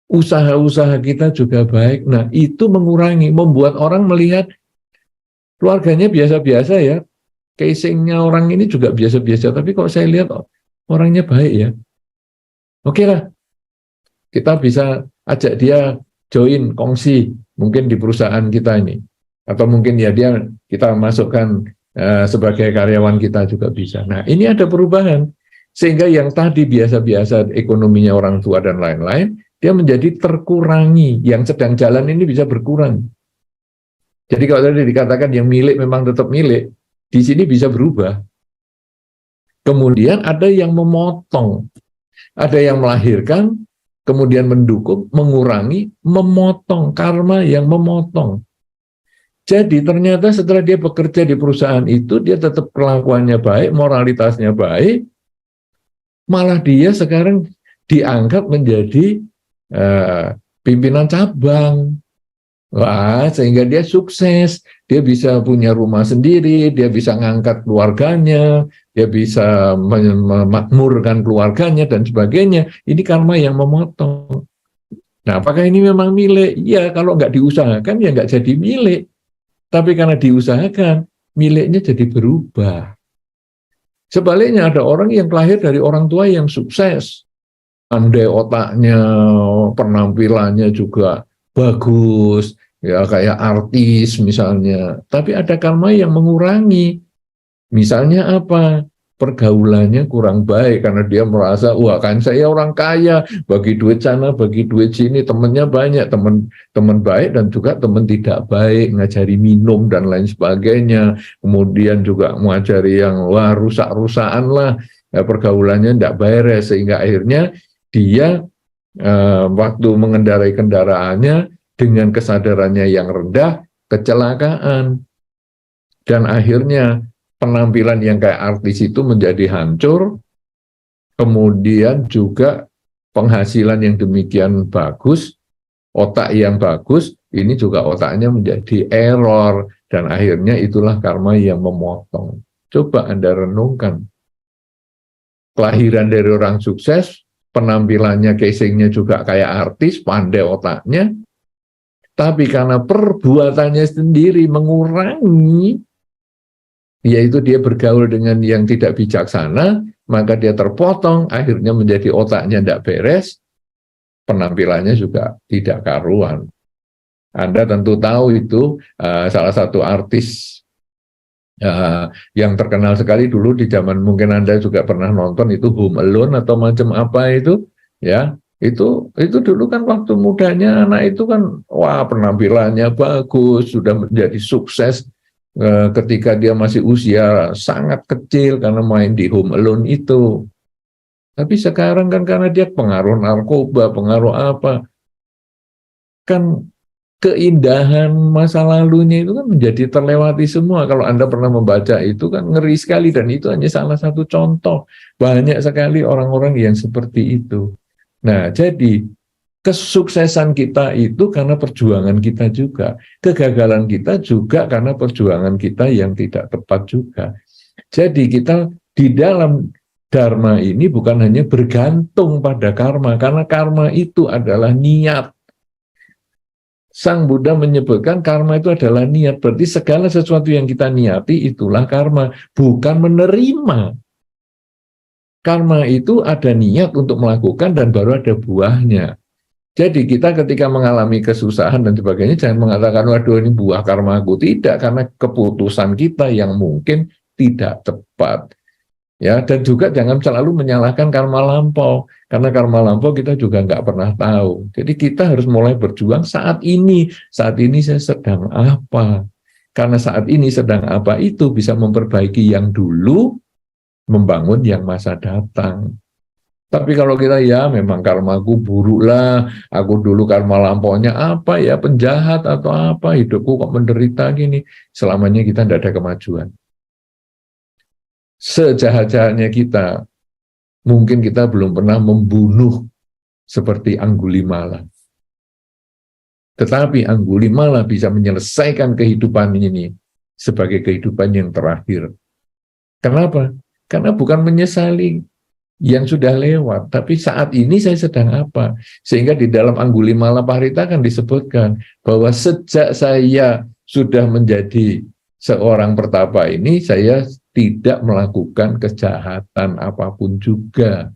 usaha-usaha kita juga baik. Nah, itu mengurangi, membuat orang melihat keluarganya biasa-biasa ya, casingnya orang ini juga biasa-biasa, tapi kok saya lihat orangnya baik ya. Oke lah, kita bisa ajak dia join, kongsi, mungkin di perusahaan kita ini. Atau mungkin ya kita masukkan sebagai karyawan kita juga bisa. Nah ini ada perubahan. Sehingga yang tadi biasa-biasa ekonominya orang tua dan lain-lain, dia menjadi terkurangi. Yang sedang jalan ini bisa berkurang. Jadi kalau tadi dikatakan yang milik memang tetap milik, di sini bisa berubah. Kemudian ada yang memotong. Ada yang melahirkan, kemudian mendukung, mengurangi, memotong, karma yang memotong. Jadi ternyata setelah dia bekerja di perusahaan itu, dia tetap kelakuannya baik, moralitasnya baik, malah dia sekarang diangkat menjadi pimpinan cabang. Wah, sehingga dia sukses, dia bisa punya rumah sendiri, dia bisa ngangkat keluarganya, dia bisa memakmurkan keluarganya dan sebagainya. Ini karma yang memotong. Nah, apakah ini memang milik? Ya, kalau nggak diusahakan ya nggak jadi milik. Tapi karena diusahakan, miliknya jadi berubah. Sebaliknya ada orang yang lahir dari orang tua yang sukses, pandai otaknya, penampilannya juga bagus, ya kayak artis misalnya. Tapi ada karma yang mengurangi. Misalnya apa? Pergaulannya kurang baik karena dia merasa, wah kan saya orang kaya, bagi duit sana, bagi duit sini, temennya banyak, teman baik dan juga teman tidak baik, ngajari minum dan lain sebagainya. Kemudian juga mengajari yang wah rusak-rusakan lah, ya, pergaulannya tidak beres sehingga akhirnya dia waktu mengendarai kendaraannya dengan kesadarannya yang rendah, kecelakaan. Dan akhirnya penampilan yang kayak artis itu menjadi hancur, kemudian juga penghasilan yang demikian bagus, otak yang bagus, ini juga otaknya menjadi error, dan akhirnya itulah karma yang memotong. Coba Anda renungkan, kelahiran dari orang sukses, penampilannya, casingnya juga kayak artis, pandai otaknya, tapi karena perbuatannya sendiri mengurangi, yaitu dia bergaul dengan yang tidak bijaksana, maka dia terpotong, akhirnya menjadi otaknya tidak beres, penampilannya juga tidak karuan. Anda tentu tahu itu salah satu artis yang terkenal sekali dulu di zaman, mungkin Anda juga pernah nonton itu Home Alone atau macam apa itu, ya. Itu dulu kan waktu mudanya anak itu kan, wah penampilannya bagus, sudah menjadi sukses, ketika dia masih usia sangat kecil karena main di Home Alone itu. Tapi sekarang kan karena dia pengaruh narkoba, pengaruh apa, kan keindahan masa lalunya itu kan menjadi terlewati semua. Kalau Anda pernah membaca itu kan ngeri sekali, dan itu hanya salah satu contoh. Banyak sekali orang-orang yang seperti itu. Nah, jadi kesuksesan kita itu karena perjuangan kita juga. Kegagalan kita juga karena perjuangan kita yang tidak tepat juga. Jadi kita di dalam dharma ini bukan hanya bergantung pada karma, karena karma itu adalah niat. Sang Buddha menyebutkan karma itu adalah niat, berarti segala sesuatu yang kita niati itulah karma, bukan menerima. Karma itu ada niat untuk melakukan dan baru ada buahnya. Jadi kita ketika mengalami kesusahan dan sebagainya, jangan mengatakan, waduh ini buah karma aku. Tidak, karena keputusan kita yang mungkin tidak tepat. Ya, dan juga jangan selalu menyalahkan karma lampau, karena karma lampau kita juga nggak pernah tahu. Jadi kita harus mulai berjuang saat ini saya sedang apa. Karena saat ini sedang apa itu bisa memperbaiki yang dulu, membangun yang masa datang. Tapi kalau kita ya memang karmaku buruk lah, aku dulu karma lampaunya apa ya, penjahat atau apa, hidupku kok menderita gini, selamanya kita tidak ada kemajuan. Sejahat-jahatnya kita, mungkin kita belum pernah membunuh seperti Anggulimala. Tetapi Anggulimala bisa menyelesaikan kehidupan ini sebagai kehidupan yang terakhir. Kenapa? Karena bukan menyesali yang sudah lewat, tapi saat ini saya sedang apa. Sehingga di dalam Anggulimala Parita kan disebutkan bahwa sejak saya sudah menjadi seorang pertapa ini, saya tidak melakukan kejahatan apapun juga.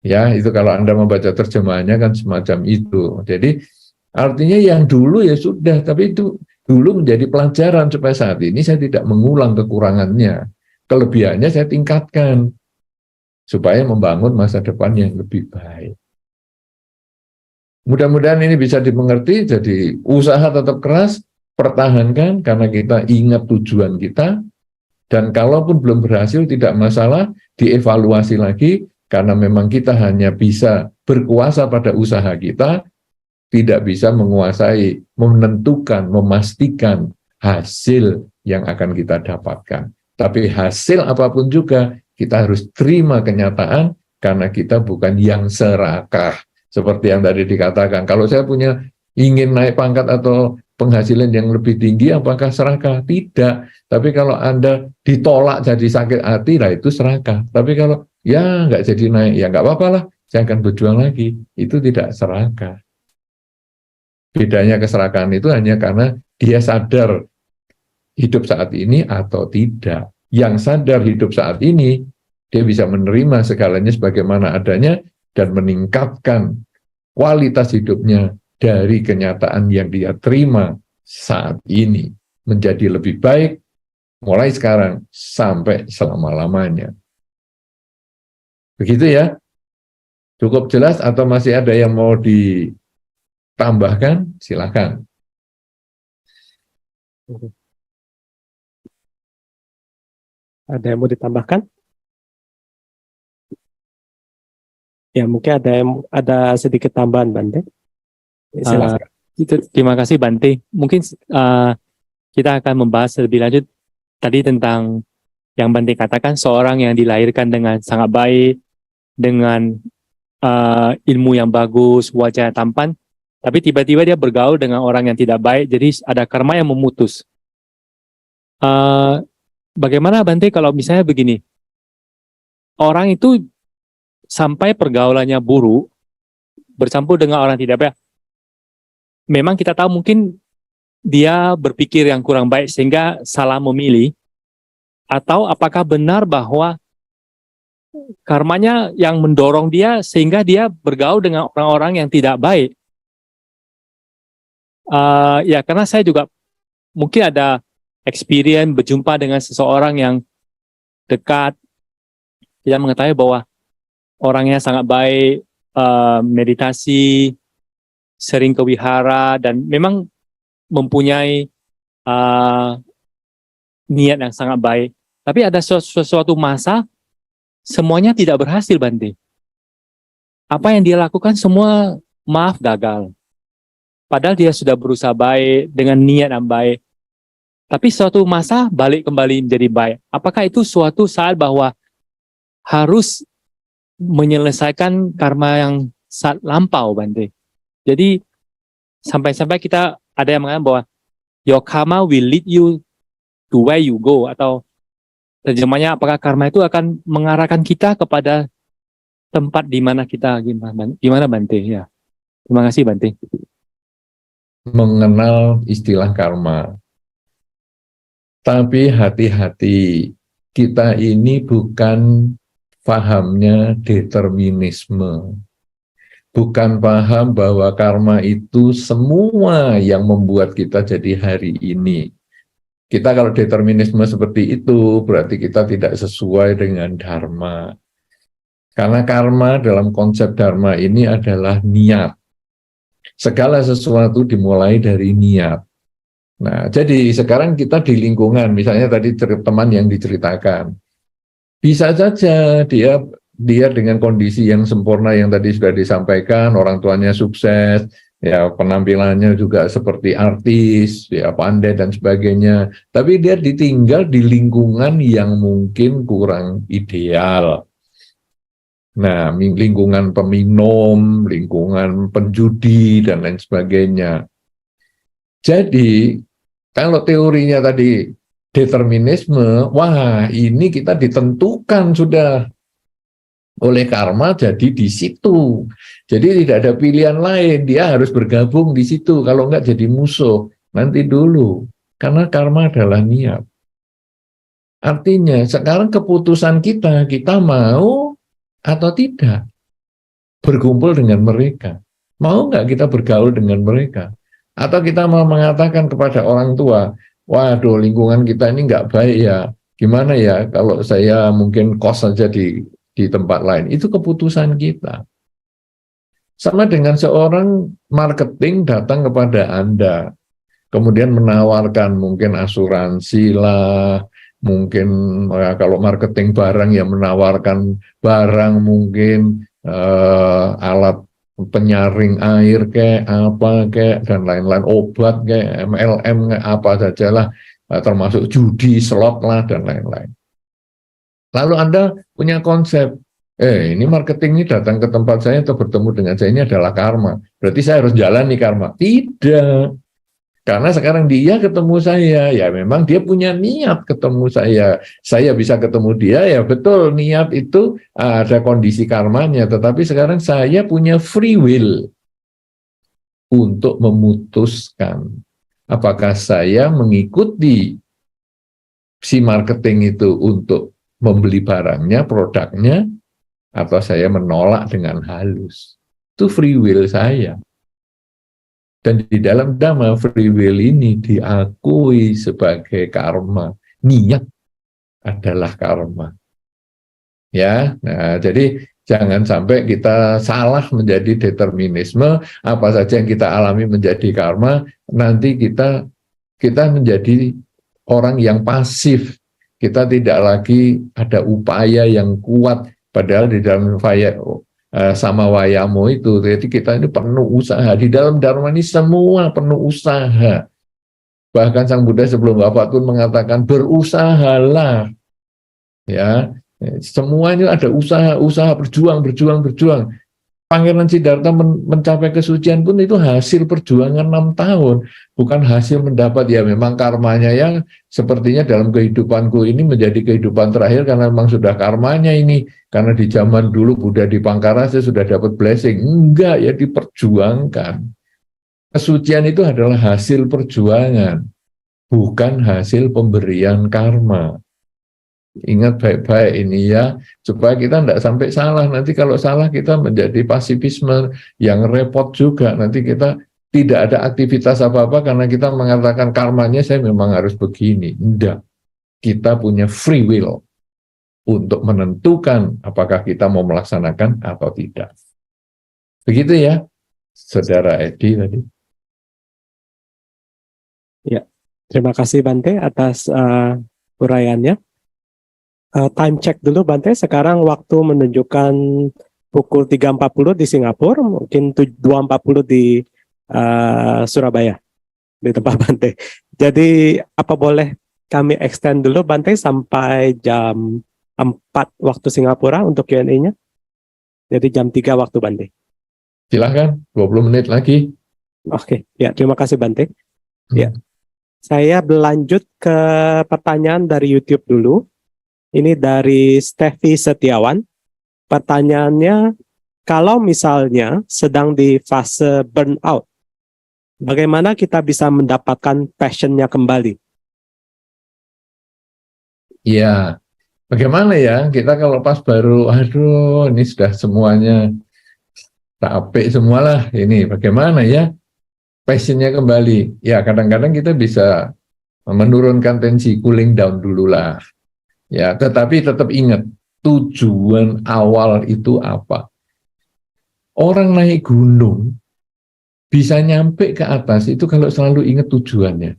Ya, itu kalau Anda membaca terjemahannya kan semacam itu. Jadi artinya yang dulu ya sudah, tapi itu dulu menjadi pelajaran supaya saat ini saya tidak mengulang kekurangannya. Kelebihannya saya tingkatkan supaya membangun masa depan yang lebih baik. Mudah-mudahan ini bisa dimengerti, jadi usaha tetap keras, pertahankan karena kita ingat tujuan kita, dan kalaupun belum berhasil tidak masalah, dievaluasi lagi, karena memang kita hanya bisa berkuasa pada usaha kita, tidak bisa menguasai, menentukan, memastikan hasil yang akan kita dapatkan. Tapi hasil apapun juga, kita harus terima kenyataan karena kita bukan yang serakah. Seperti yang tadi dikatakan, kalau saya ingin naik pangkat atau penghasilan yang lebih tinggi, apakah serakah? Tidak. Tapi kalau Anda ditolak jadi sakit hati, lah itu serakah. Tapi kalau ya nggak jadi naik, ya nggak apa-apa lah, saya akan berjuang lagi. Itu tidak serakah. Bedanya keserakahan itu hanya karena dia sadar hidup saat ini atau tidak. yang sadar hidup saat ini, dia bisa menerima segalanya sebagaimana adanya dan meningkatkan kualitas hidupnya dari kenyataan yang dia terima saat ini menjadi lebih baik mulai sekarang sampai selama-lamanya. Begitu ya? Cukup jelas atau masih ada yang mau ditambahkan? Silakan. Ada yang mau ditambahkan? Ya, mungkin ada sedikit tambahan, Bante. Silakan. Terima kasih Bante. Mungkin kita akan membahas lebih lanjut tadi tentang yang Bante katakan, seorang yang dilahirkan dengan sangat baik, dengan ilmu yang bagus, wajah tampan, tapi tiba-tiba dia bergaul dengan orang yang tidak baik, jadi ada karma yang memutus. Bagaimana Bante kalau misalnya begini, orang itu sampai pergaulannya buruk, bercampur dengan orang tidak baik, memang kita tahu mungkin dia berpikir yang kurang baik sehingga salah memilih, atau apakah benar bahwa karmanya yang mendorong dia sehingga dia bergaul dengan orang-orang yang tidak baik? Ya karena saya juga mungkin ada experience berjumpa dengan seseorang yang dekat, kita mengetahui bahwa orangnya sangat baik, meditasi, sering ke wihara, dan memang mempunyai niat yang sangat baik. Tapi ada sesuatu masa, semuanya tidak berhasil, Bante. Apa yang dia lakukan semua, maaf, gagal. Padahal dia sudah berusaha baik, dengan niat yang baik. Tapi suatu masa balik kembali menjadi baik. Apakah itu suatu saat bahwa harus menyelesaikan karma yang saat lampau, Bante? Jadi sampai-sampai kita ada yang mengatakan bahwa your karma will lead you to where you go, atau terjemahnya apakah karma itu akan mengarahkan kita kepada tempat di mana kita gimana Bante? Ya. Terima kasih Bante. Mengenal istilah karma. Tapi hati-hati, kita ini bukan pahamnya determinisme. Bukan paham bahwa karma itu semua yang membuat kita jadi hari ini. Kita kalau determinisme seperti itu, berarti kita tidak sesuai dengan dharma. Karena karma dalam konsep dharma ini adalah niat. Segala sesuatu dimulai dari niat. Nah, jadi sekarang kita di lingkungan, misalnya tadi teman yang diceritakan, bisa saja dia dengan kondisi yang sempurna yang tadi sudah disampaikan, orang tuanya sukses, ya penampilannya juga seperti artis, ya pandai dan sebagainya, tapi dia ditinggal di lingkungan yang mungkin kurang ideal. Nah, lingkungan peminum, lingkungan penjudi, dan lain sebagainya. Jadi, kalau teorinya tadi determinisme, wah ini kita ditentukan sudah oleh karma, jadi di situ. Jadi tidak ada pilihan lain, dia harus bergabung di situ, kalau enggak jadi musuh. Nanti dulu, karena karma adalah niat. Artinya sekarang keputusan kita mau atau tidak berkumpul dengan mereka. Mau nggak kita bergaul dengan mereka? Atau kita mau mengatakan kepada orang tua, waduh lingkungan kita ini nggak baik ya, gimana ya kalau saya mungkin kos saja di tempat lain. Itu keputusan kita. Sama dengan seorang marketing datang kepada Anda, kemudian menawarkan mungkin asuransi lah, mungkin kalau marketing barang ya menawarkan barang, mungkin alat penyaring air kayak apa kayak dan lain-lain, obat kayak MLM kayak apa sajalah, termasuk judi, slot lah dan lain-lain. Lalu Anda punya konsep, ini marketing ini datang ke tempat saya atau bertemu dengan saya ini adalah karma, berarti saya harus jalani karma. Tidak, karena sekarang dia ketemu saya, ya memang dia punya niat ketemu saya bisa ketemu dia, ya betul niat itu ada kondisi karmanya, tetapi sekarang saya punya free will untuk memutuskan apakah saya mengikuti si marketing itu untuk membeli barangnya, produknya, atau saya menolak dengan halus. Itu free will saya. Dan di dalam Dhamma, free will ini diakui sebagai karma. Niat adalah karma. Ya, nah, jadi jangan sampai kita salah menjadi determinisme, apa saja yang kita alami menjadi karma, nanti kita menjadi orang yang pasif. Kita tidak lagi ada upaya yang kuat, padahal di dalam sama wayamo itu, jadi kita ini penuh usaha. Di dalam Dharma ini semua penuh usaha. Bahkan Sang Buddha sebelum wafat pun mengatakan, berusahalah. Ya, semuanya ada usaha, berjuang. Pangeran Siddhartha mencapai kesucian pun itu hasil perjuangan 6 tahun, bukan hasil mendapat. Ya memang karmanya yang sepertinya dalam kehidupanku ini menjadi kehidupan terakhir karena memang sudah karmanya ini, karena di zaman dulu Buddha di Pangkarasa sudah dapat blessing. Enggak, ya diperjuangkan. Kesucian itu adalah hasil perjuangan, bukan hasil pemberian karma. Ingat baik-baik ini ya, supaya kita tidak sampai salah. Nanti kalau salah kita menjadi pasifisme yang repot juga. Nanti kita tidak ada aktivitas apa-apa karena kita mengatakan karmanya saya memang harus begini. Tidak. Kita punya free will untuk menentukan apakah kita mau melaksanakan atau tidak. Begitu ya, Saudara Edi tadi. Ya, terima kasih Bante atas uraiannya. Time check dulu Bante, sekarang waktu menunjukkan pukul 3.40 di Singapura, mungkin 2.40 di Surabaya, di tempat Bante. Jadi apa boleh kami extend dulu Bante sampai jam 4 waktu Singapura untuk Q&A-nya? Jadi jam 3 waktu Bante. Silahkan, 20 menit lagi. Oke, ya terima kasih Bante. Ya, saya berlanjut ke pertanyaan dari YouTube dulu. Ini dari Steffi Setiawan. Pertanyaannya, kalau misalnya sedang di fase burnout, bagaimana kita bisa mendapatkan passion-nya kembali? Ya, bagaimana ya kita kalau pas baru, aduh ini sudah semuanya capek semualah ini, bagaimana ya passionnya kembali? Ya kadang-kadang kita bisa menurunkan tensi, cooling down dulu lah. Ya, tetapi tetap ingat tujuan awal itu apa. Orang naik gunung bisa nyampe ke atas itu kalau selalu ingat tujuannya.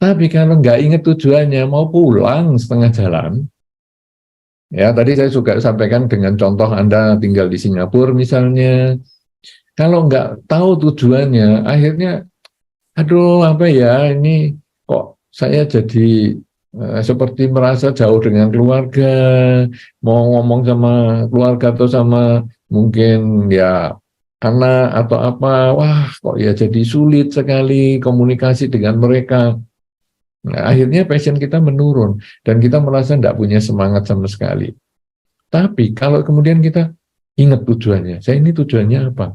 Tapi kalau nggak ingat tujuannya, mau pulang setengah jalan. Ya, tadi saya juga sampaikan dengan contoh Anda tinggal di Singapura misalnya. Kalau nggak tahu tujuannya, akhirnya, aduh apa ya ini kok saya jadi seperti merasa jauh dengan keluarga, mau ngomong sama keluarga atau sama mungkin ya anak atau apa, wah kok ya jadi sulit sekali komunikasi dengan mereka. Nah, akhirnya passion kita menurun dan kita merasa tidak punya semangat sama sekali. Tapi kalau kemudian kita ingat tujuannya, saya ini tujuannya apa?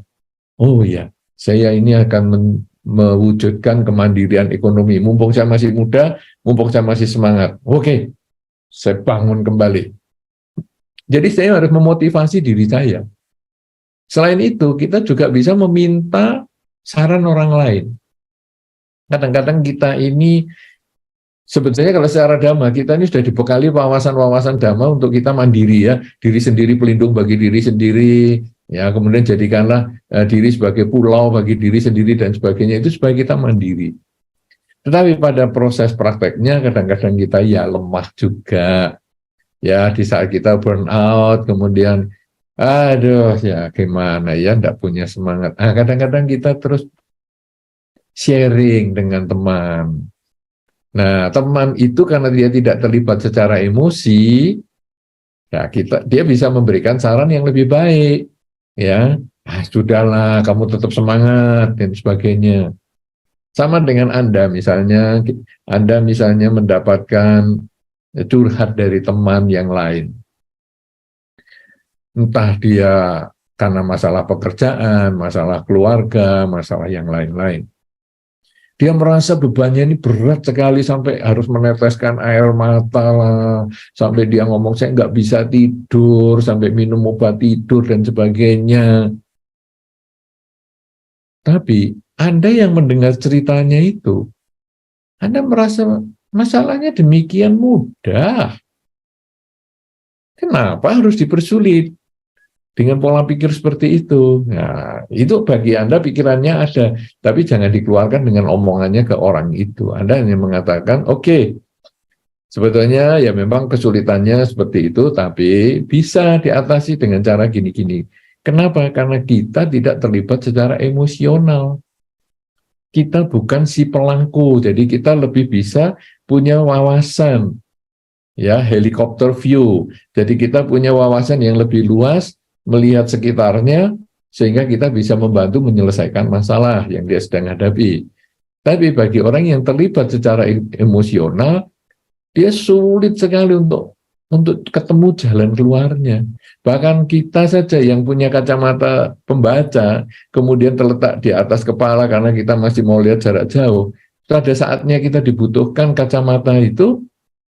Oh ya, saya ini akan mewujudkan kemandirian ekonomi. Mumpung saya masih muda, mumpung saya masih semangat. Oke, saya bangun kembali. Jadi saya harus memotivasi diri saya. Selain itu, kita juga bisa meminta saran orang lain. Kadang-kadang kita ini, sebetulnya kalau secara Dhamma, kita ini sudah dibekali wawasan-wawasan Dhamma untuk kita mandiri ya. Diri sendiri pelindung bagi diri sendiri, ya kemudian jadikanlah diri sebagai pulau bagi diri sendiri dan sebagainya, itu supaya kita mandiri. Tetapi pada proses prakteknya kadang-kadang kita ya lemah juga ya, di saat kita burn out kemudian aduh ya gimana ya enggak punya semangat. Kadang-kadang kita terus sharing dengan teman. Nah teman itu karena dia tidak terlibat secara emosi ya, dia bisa memberikan saran yang lebih baik. Ya, sudahlah, kamu tetap semangat dan sebagainya. Sama dengan Anda misalnya mendapatkan curhat dari teman yang lain. Entah dia karena masalah pekerjaan, masalah keluarga, masalah yang lain-lain. Dia merasa bebannya ini berat sekali sampai harus meneteskan air mata lah, sampai dia ngomong saya nggak bisa tidur, sampai minum obat tidur dan sebagainya. Tapi Anda yang mendengar ceritanya itu, Anda merasa masalahnya demikian mudah. Kenapa harus dipersulit? Dengan pola pikir seperti itu. Nah, itu bagi Anda pikirannya ada, tapi jangan dikeluarkan dengan omongannya ke orang itu. Anda hanya mengatakan, oke, sebetulnya ya memang kesulitannya seperti itu, tapi bisa diatasi dengan cara gini-gini. Kenapa? Karena kita tidak terlibat secara emosional. Kita bukan si pelaku, jadi kita lebih bisa punya wawasan, ya, helikopter view. Jadi kita punya wawasan yang lebih luas, melihat sekitarnya, sehingga kita bisa membantu menyelesaikan masalah yang dia sedang hadapi. Tapi bagi orang yang terlibat secara emosional, dia sulit sekali untuk ketemu jalan keluarnya. Bahkan kita saja yang punya kacamata pembaca, kemudian terletak di atas kepala karena kita masih mau lihat jarak jauh, pada saatnya kita dibutuhkan kacamata itu,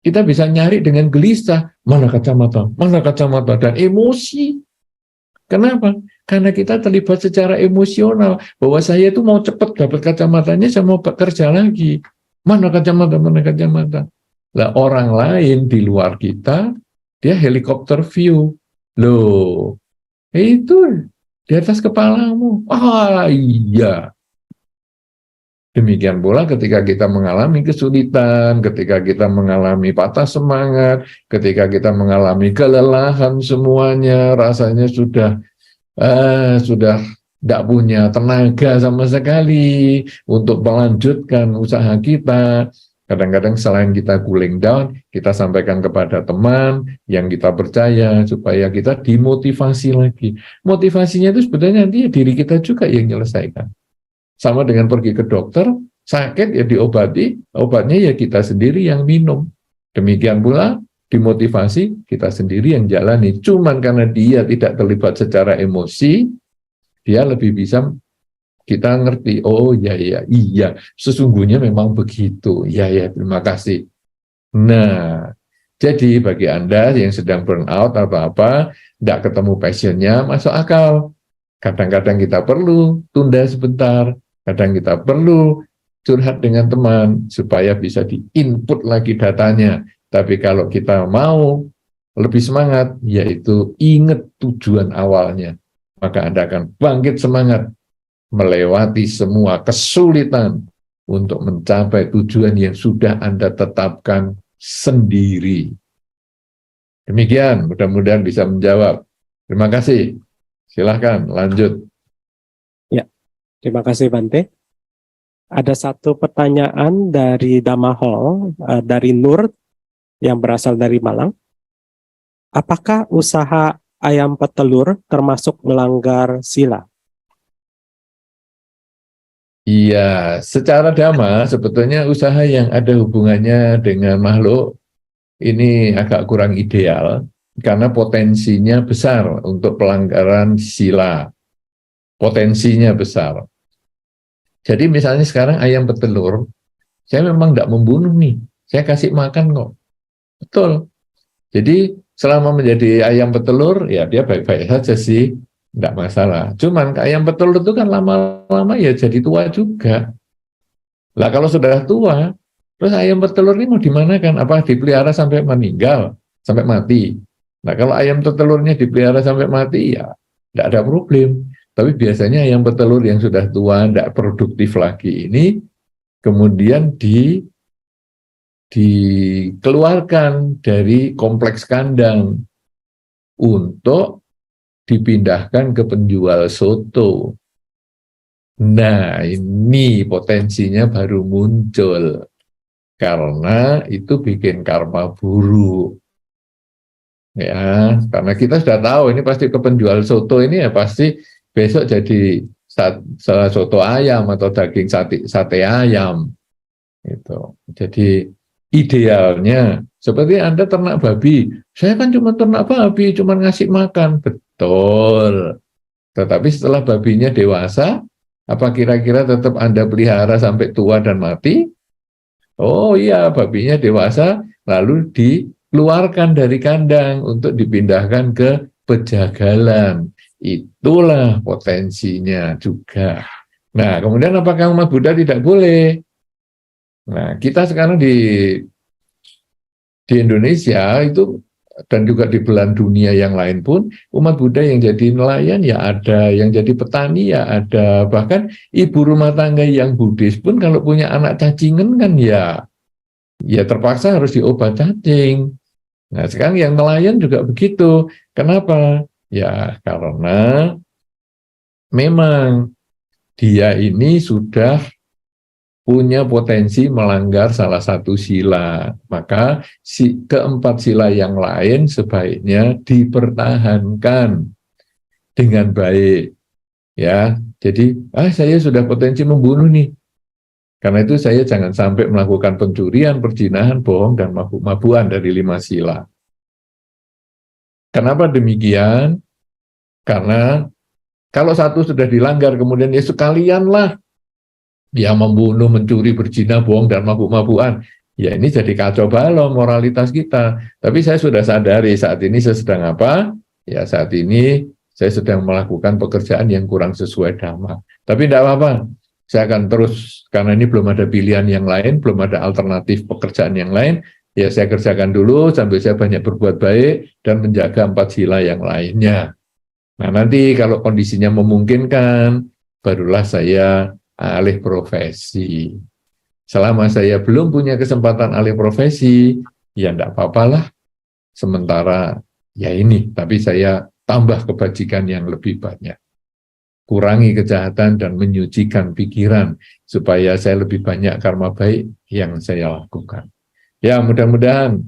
kita bisa nyari dengan gelisah, mana kacamata, dan emosi. Kenapa? Karena kita terlibat secara emosional, bahwa saya itu mau cepat dapat kacamatanya, saya mau bekerja lagi. Mana kacamata. Lah orang lain di luar kita, dia helikopter view. Loh, itu di atas kepalamu. Ah iya. Demikian pula ketika kita mengalami kesulitan, ketika kita mengalami patah semangat, ketika kita mengalami kelelahan semuanya, rasanya sudah tidak punya tenaga sama sekali untuk melanjutkan usaha kita. Kadang-kadang selain kita cooling down, kita sampaikan kepada teman yang kita percaya supaya kita dimotivasi lagi. Motivasinya itu sebetulnya nanti diri kita juga yang menyelesaikan. Sama dengan pergi ke dokter, sakit ya diobati, obatnya ya kita sendiri yang minum. Demikian pula dimotivasi, kita sendiri yang jalani. Cuman karena dia tidak terlibat secara emosi, dia lebih bisa kita ngerti, oh iya, sesungguhnya memang begitu. Ya, terima kasih. Nah, jadi bagi Anda yang sedang burn out atau apa, tidak ketemu passionnya, masuk akal. Kadang-kadang kita perlu tunda sebentar, kadang kita perlu curhat dengan teman supaya bisa di-input lagi datanya. Tapi kalau kita mau lebih semangat, yaitu ingat tujuan awalnya, maka Anda akan bangkit semangat melewati semua kesulitan untuk mencapai tujuan yang sudah Anda tetapkan sendiri. Demikian, mudah-mudahan bisa menjawab. Terima kasih. Silahkan lanjut. Ya, terima kasih Bante. Ada satu pertanyaan dari Damahol, dari Nur, yang berasal dari Malang. Apakah usaha ayam petelur termasuk melanggar sila? Iya, secara dhamma sebetulnya usaha yang ada hubungannya dengan makhluk ini agak kurang ideal karena potensinya besar untuk pelanggaran sila. Potensinya besar. Jadi misalnya sekarang ayam petelur, saya memang tidak membunuh nih, saya kasih makan kok. Betul. Jadi selama menjadi ayam petelur, ya dia baik-baik saja sih. Enggak masalah. Cuman ayam petelur itu kan lama-lama ya jadi tua juga. Lah kalau sudah tua, terus ayam petelur ini mau dimanakan? Apa dipelihara sampai meninggal, sampai mati? Nah kalau ayam petelurnya dipelihara sampai mati, ya tidak ada problem. Tapi biasanya ayam petelur yang sudah tua, tidak produktif lagi ini, kemudian dikeluarkan dari kompleks kandang untuk dipindahkan ke penjual soto. Nah, ini potensinya baru muncul. Karena itu bikin karma buruk. Ya, karena kita sudah tahu ini pasti ke penjual soto ini ya pasti besok jadi soto ayam atau daging sate ayam. Gitu. Jadi idealnya seperti Anda ternak babi. Saya kan cuma ternak babi, cuma ngasih makan. Betul. Tetapi setelah babinya dewasa, Apa kira-kira tetap Anda pelihara sampai tua dan mati? Oh iya, babinya dewasa, lalu dikeluarkan dari kandang untuk dipindahkan ke pejagalan. Itulah potensinya juga. Nah, kemudian apakah umat Buddha tidak boleh? Nah, kita sekarang di Indonesia itu dan juga di belahan dunia yang lain pun umat Buddha yang jadi nelayan ya ada, yang jadi petani ya ada, bahkan ibu rumah tangga yang Buddhis pun kalau punya anak cacingan kan ya terpaksa harus diobat cacing. Nah sekarang yang nelayan juga begitu. Kenapa? Ya karena memang dia ini sudah punya potensi melanggar salah satu sila, maka keempat sila yang lain sebaiknya dipertahankan dengan baik. Ya, jadi saya sudah potensi membunuh nih. Karena itu saya jangan sampai melakukan pencurian, perzinahan, bohong, dan mabuk-mabukan dari 5 sila. Kenapa demikian? Karena kalau satu sudah dilanggar, kemudian ya sekalianlah ya membunuh, mencuri, berzina, bohong, dan mabuk-mabukan. Ya ini jadi kacau balau moralitas kita. Tapi saya sudah sadari saat ini saya sedang apa? Ya saat ini saya sedang melakukan pekerjaan yang kurang sesuai dhamma. Tapi tidak apa-apa. Saya akan terus, karena ini belum ada pilihan yang lain, belum ada alternatif pekerjaan yang lain, ya saya kerjakan dulu sambil saya banyak berbuat baik dan menjaga 4 sila yang lainnya. Nah nanti kalau kondisinya memungkinkan, barulah saya alih profesi. Selama saya belum punya kesempatan alih profesi, ya enggak apa-apalah. Sementara ya ini, tapi saya tambah kebajikan yang lebih banyak. Kurangi kejahatan dan menyucikan pikiran, supaya saya lebih banyak karma baik yang saya lakukan. Ya mudah-mudahan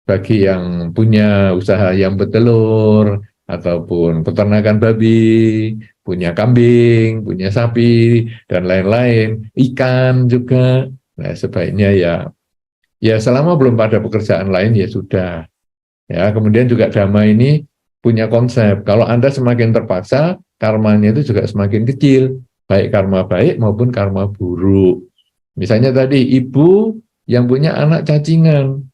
bagi yang punya usaha yang bertelur, ataupun peternakan babi, punya kambing, punya sapi, dan lain-lain, ikan juga. Nah, sebaiknya ya selama belum pada pekerjaan lain ya sudah. Ya, kemudian juga Dhamma ini punya konsep. Kalau Anda semakin terpaksa, karmanya itu juga semakin kecil, baik karma baik maupun karma buruk. Misalnya tadi ibu yang punya anak cacingan,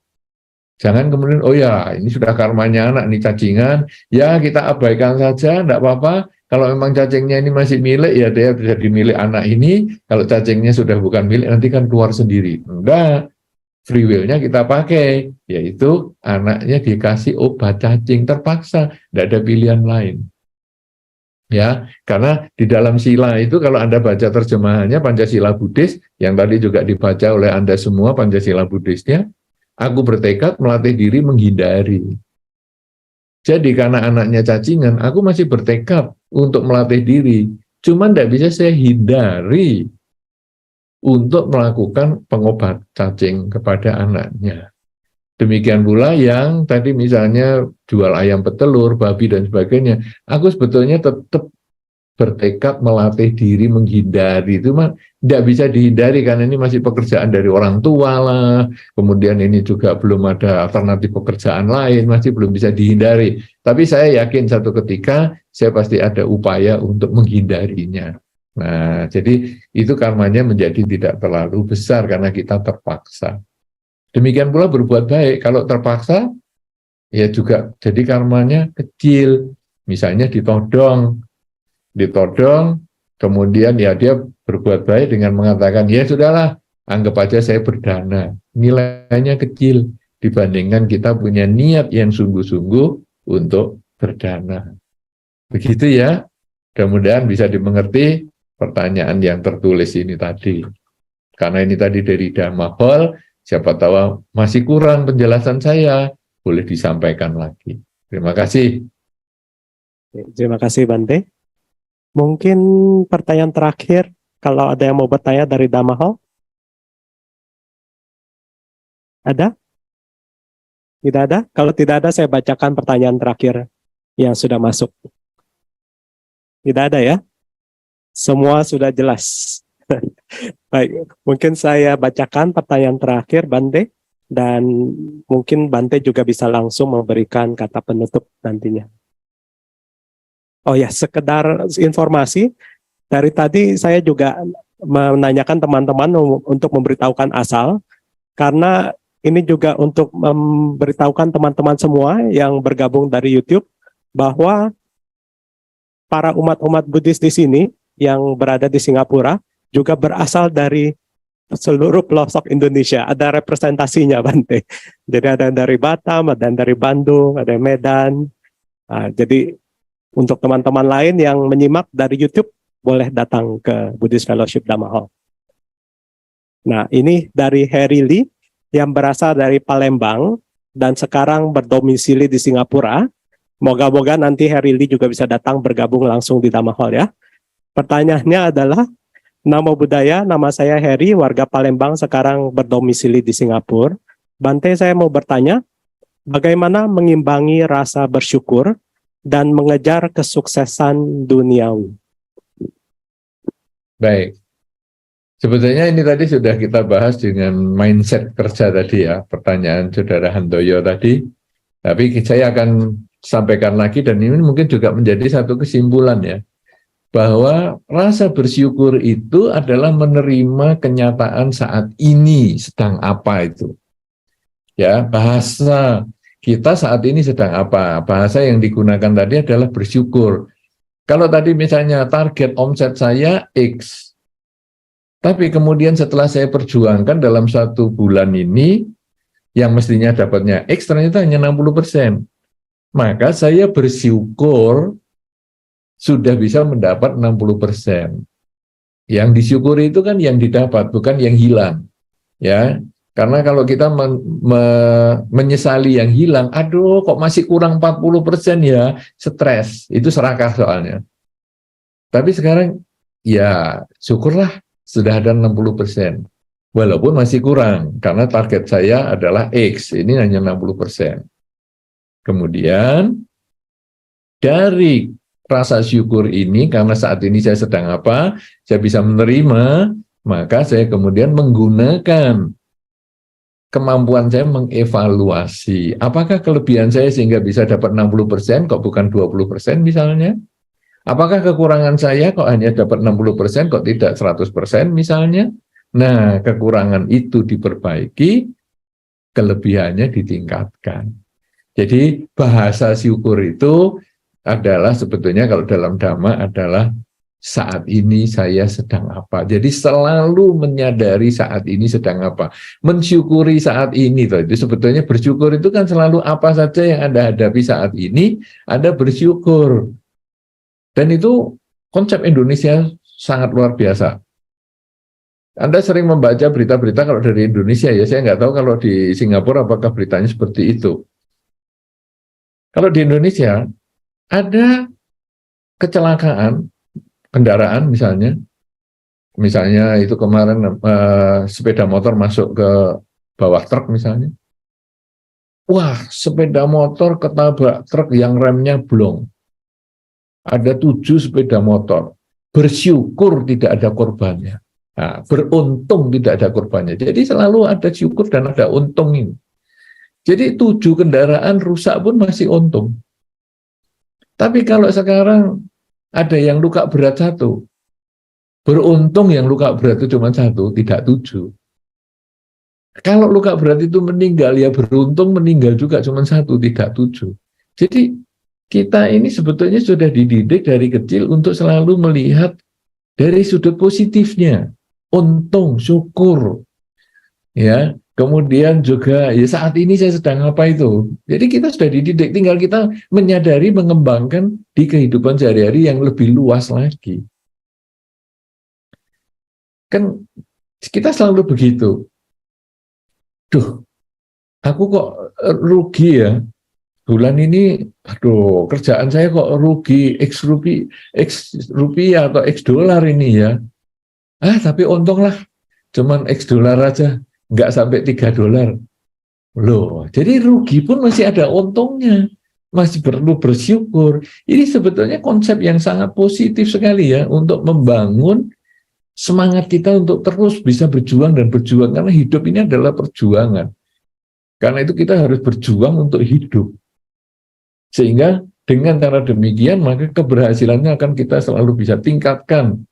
jangan kemudian, oh ya ini sudah karmanya anak, ini cacingan, ya kita abaikan saja, enggak apa-apa. Kalau memang cacingnya ini masih milik, ya dia bisa dimiliki anak ini. Kalau cacingnya sudah bukan milik, nanti kan keluar sendiri. Enggak, free will-nya kita pakai, yaitu anaknya dikasih obat cacing terpaksa, enggak ada pilihan lain. Ya, karena di dalam sila itu kalau Anda baca terjemahannya Pancasila Buddhis, yang tadi juga dibaca oleh Anda semua Pancasila Buddhisnya, aku bertekad melatih diri menghindari. Jadi karena anaknya cacingan, aku masih bertekad untuk melatih diri. Cuma tidak bisa saya hindari untuk melakukan pengobat cacing kepada anaknya. Demikian pula yang tadi misalnya jual ayam petelur, babi dan sebagainya. Aku sebetulnya tetap bertekad melatih diri menghindari, itu mah tidak bisa dihindari karena ini masih pekerjaan dari orang tua lah, kemudian ini juga belum ada alternatif pekerjaan lain, masih belum bisa dihindari. Tapi saya yakin satu ketika saya pasti ada upaya untuk menghindarinya. Nah, jadi itu karmanya menjadi tidak terlalu besar karena kita terpaksa. Demikian pula berbuat baik, kalau terpaksa ya juga jadi karmanya kecil. Misalnya ditodong, kemudian ya dia berbuat baik dengan mengatakan, ya sudahlah, anggap aja saya berdana. Nilainya kecil dibandingkan kita punya niat yang sungguh-sungguh untuk berdana. Begitu ya, mudah-mudahan bisa dimengerti pertanyaan yang tertulis ini tadi. Karena ini tadi dari Dhamma Hall, siapa tahu masih kurang penjelasan saya, boleh disampaikan lagi. Terima kasih. Terima kasih Bante. Mungkin pertanyaan terakhir, kalau ada yang mau bertanya dari Dhamma Hall? Ada? Tidak ada? Kalau tidak ada, saya bacakan pertanyaan terakhir yang sudah masuk. Tidak ada ya? Semua sudah jelas. Baik, mungkin saya bacakan pertanyaan terakhir, Bante, dan mungkin Bante juga bisa langsung memberikan kata penutup nantinya. Oh ya, sekedar informasi, dari tadi saya juga menanyakan teman-teman untuk memberitahukan asal, karena ini juga untuk memberitahukan teman-teman semua yang bergabung dari YouTube bahwa para umat-umat Buddhis di sini yang berada di Singapura juga berasal dari seluruh pelosok Indonesia. Ada representasinya, Bante. Jadi ada yang dari Batam, ada yang dari Bandung, ada yang Medan. Nah, jadi untuk teman-teman lain yang menyimak dari YouTube, boleh datang ke Buddhist Fellowship Dhamma Hall. Nah, ini dari Harry Lee yang berasal dari Palembang dan sekarang berdomisili di Singapura. Moga-moga nanti Harry Lee juga bisa datang bergabung langsung di Dhamma Hall ya. Pertanyaannya adalah, nama budaya, nama saya Harry, warga Palembang sekarang berdomisili di Singapura. Bante, saya mau bertanya, bagaimana mengimbangi rasa bersyukur dan mengejar kesuksesan duniawi? Baik. Sebetulnya ini tadi sudah kita bahas dengan mindset kerja tadi ya, pertanyaan Saudara Handoyo tadi. Tapi saya akan sampaikan lagi, dan ini mungkin juga menjadi satu kesimpulan ya, bahwa rasa bersyukur itu adalah menerima kenyataan saat ini sedang apa itu. Ya, bahasa kita saat ini sedang apa? Bahasa yang digunakan tadi adalah bersyukur. Kalau tadi misalnya target omset saya X, tapi kemudian setelah saya perjuangkan dalam 1 bulan ini, yang mestinya dapatnya X ternyata hanya 60%. Maka saya bersyukur sudah bisa mendapat 60%. Yang disyukuri itu kan yang didapat, bukan yang hilang. Ya, karena kalau kita menyesali yang hilang, aduh kok masih kurang 40% ya, stres, itu serakah soalnya. Tapi sekarang, ya syukurlah sudah ada 60%. Walaupun masih kurang, karena target saya adalah X, ini hanya 60%. Kemudian, dari rasa syukur ini, karena saat ini saya sedang apa, saya bisa menerima, maka saya kemudian menggunakan kemampuan saya mengevaluasi. Apakah kelebihan saya sehingga bisa dapat 60%, kok bukan 20% misalnya? Apakah kekurangan saya kok hanya dapat 60%, kok tidak 100% misalnya? Nah, kekurangan itu diperbaiki, kelebihannya ditingkatkan. Jadi bahasa syukur itu adalah sebetulnya kalau dalam Dhamma adalah saat ini saya sedang apa. Jadi selalu menyadari saat ini sedang apa. Mensyukuri saat ini. Itu sebetulnya bersyukur itu kan selalu apa saja yang Anda hadapi saat ini, Anda bersyukur. Dan itu konsep Indonesia sangat luar biasa. Anda sering membaca berita-berita kalau dari Indonesia ya, saya nggak tahu kalau di Singapura apakah beritanya seperti itu. Kalau di Indonesia ada kecelakaan kendaraan misalnya itu kemarin sepeda motor masuk ke bawah truk misalnya. Wah, sepeda motor ketabrak truk yang remnya blong. Ada 7 sepeda motor. Bersyukur tidak ada korbannya. Nah, beruntung tidak ada korbannya. Jadi selalu ada syukur dan ada untung ini. Jadi 7 kendaraan rusak pun masih untung. Tapi kalau sekarang ada yang luka berat 1, beruntung yang luka berat itu cuma 1, tidak 7. Kalau luka berat itu meninggal, ya beruntung meninggal juga cuma 1, tidak 7. Jadi kita ini sebetulnya sudah dididik dari kecil untuk selalu melihat dari sudut positifnya, untung, syukur, ya. Kemudian juga ya saat ini saya sedang apa itu. Jadi kita sudah dididik, tinggal kita menyadari, mengembangkan di kehidupan sehari-hari yang lebih luas lagi. Kan kita selalu begitu. Duh, aku kok rugi ya. Bulan ini, aduh, kerjaan saya kok rugi, X rupiah atau X dolar ini ya. Tapi untunglah, cuman X dolar aja, nggak sampai 3 dolar. Loh, jadi rugi pun masih ada untungnya, masih perlu bersyukur. Ini sebetulnya konsep yang sangat positif sekali ya, untuk membangun semangat kita untuk terus bisa berjuang dan berjuang, karena hidup ini adalah perjuangan. Karena itu kita harus berjuang untuk hidup. Sehingga dengan cara demikian maka keberhasilannya akan kita selalu bisa tingkatkan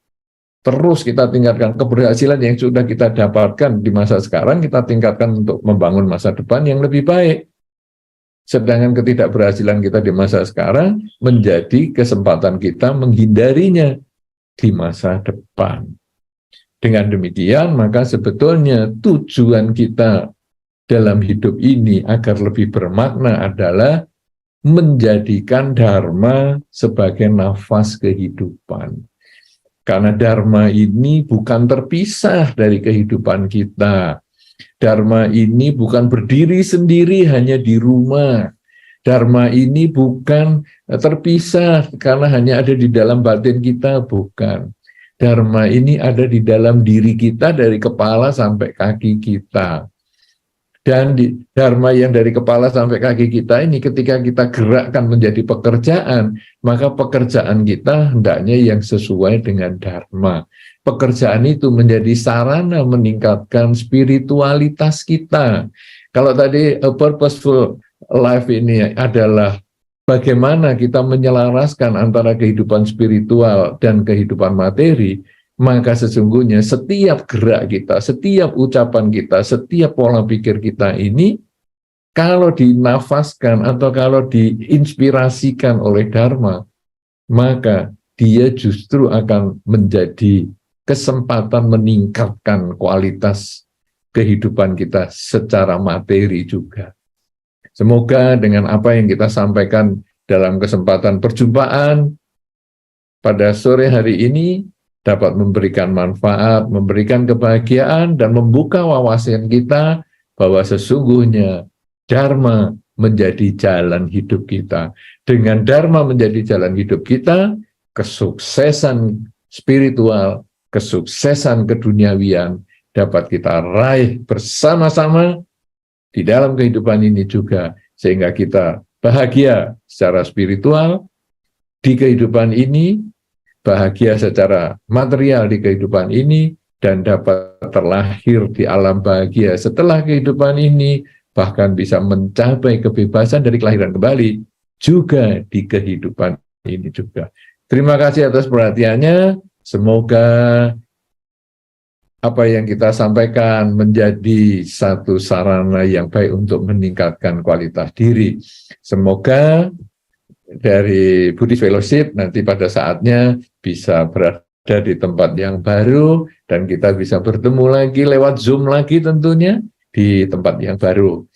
terus kita tingkatkan keberhasilan yang sudah kita dapatkan di masa sekarang, kita tingkatkan untuk membangun masa depan yang lebih baik. Sedangkan ketidakberhasilan kita di masa sekarang menjadi kesempatan kita menghindarinya di masa depan. Dengan demikian, maka sebetulnya tujuan kita dalam hidup ini agar lebih bermakna adalah menjadikan dharma sebagai nafas kehidupan. Karena dharma ini bukan terpisah dari kehidupan kita. Dharma ini bukan berdiri sendiri hanya di rumah. Dharma ini bukan terpisah karena hanya ada di dalam batin kita, bukan. Dharma ini ada di dalam diri kita dari kepala sampai kaki kita. Dan dharma yang dari kepala sampai kaki kita ini ketika kita gerakkan menjadi pekerjaan, maka pekerjaan kita hendaknya yang sesuai dengan dharma. Pekerjaan itu menjadi sarana meningkatkan spiritualitas kita. Kalau tadi a purposeful life ini adalah bagaimana kita menyelaraskan antara kehidupan spiritual dan kehidupan materi, maka sesungguhnya setiap gerak kita, setiap ucapan kita, setiap pola pikir kita ini, kalau dinafaskan atau kalau diinspirasikan oleh Dharma, maka dia justru akan menjadi kesempatan meningkatkan kualitas kehidupan kita secara materi juga. Semoga dengan apa yang kita sampaikan dalam kesempatan perjumpaan pada sore hari ini, dapat memberikan manfaat, memberikan kebahagiaan, dan membuka wawasan kita bahwa sesungguhnya Dharma menjadi jalan hidup kita. Dengan Dharma menjadi jalan hidup kita, kesuksesan spiritual, kesuksesan keduniawian dapat kita raih bersama-sama di dalam kehidupan ini juga, sehingga kita bahagia secara spiritual di kehidupan ini, bahagia secara material di kehidupan ini, dan dapat terlahir di alam bahagia setelah kehidupan ini, bahkan bisa mencapai kebebasan dari kelahiran kembali juga di kehidupan ini juga. Terima kasih atas perhatiannya. Semoga apa yang kita sampaikan menjadi satu sarana yang baik untuk meningkatkan kualitas diri. Semoga dari Buddhist Fellowship nanti pada saatnya bisa berada di tempat yang baru dan kita bisa bertemu lagi lewat Zoom lagi tentunya di tempat yang baru.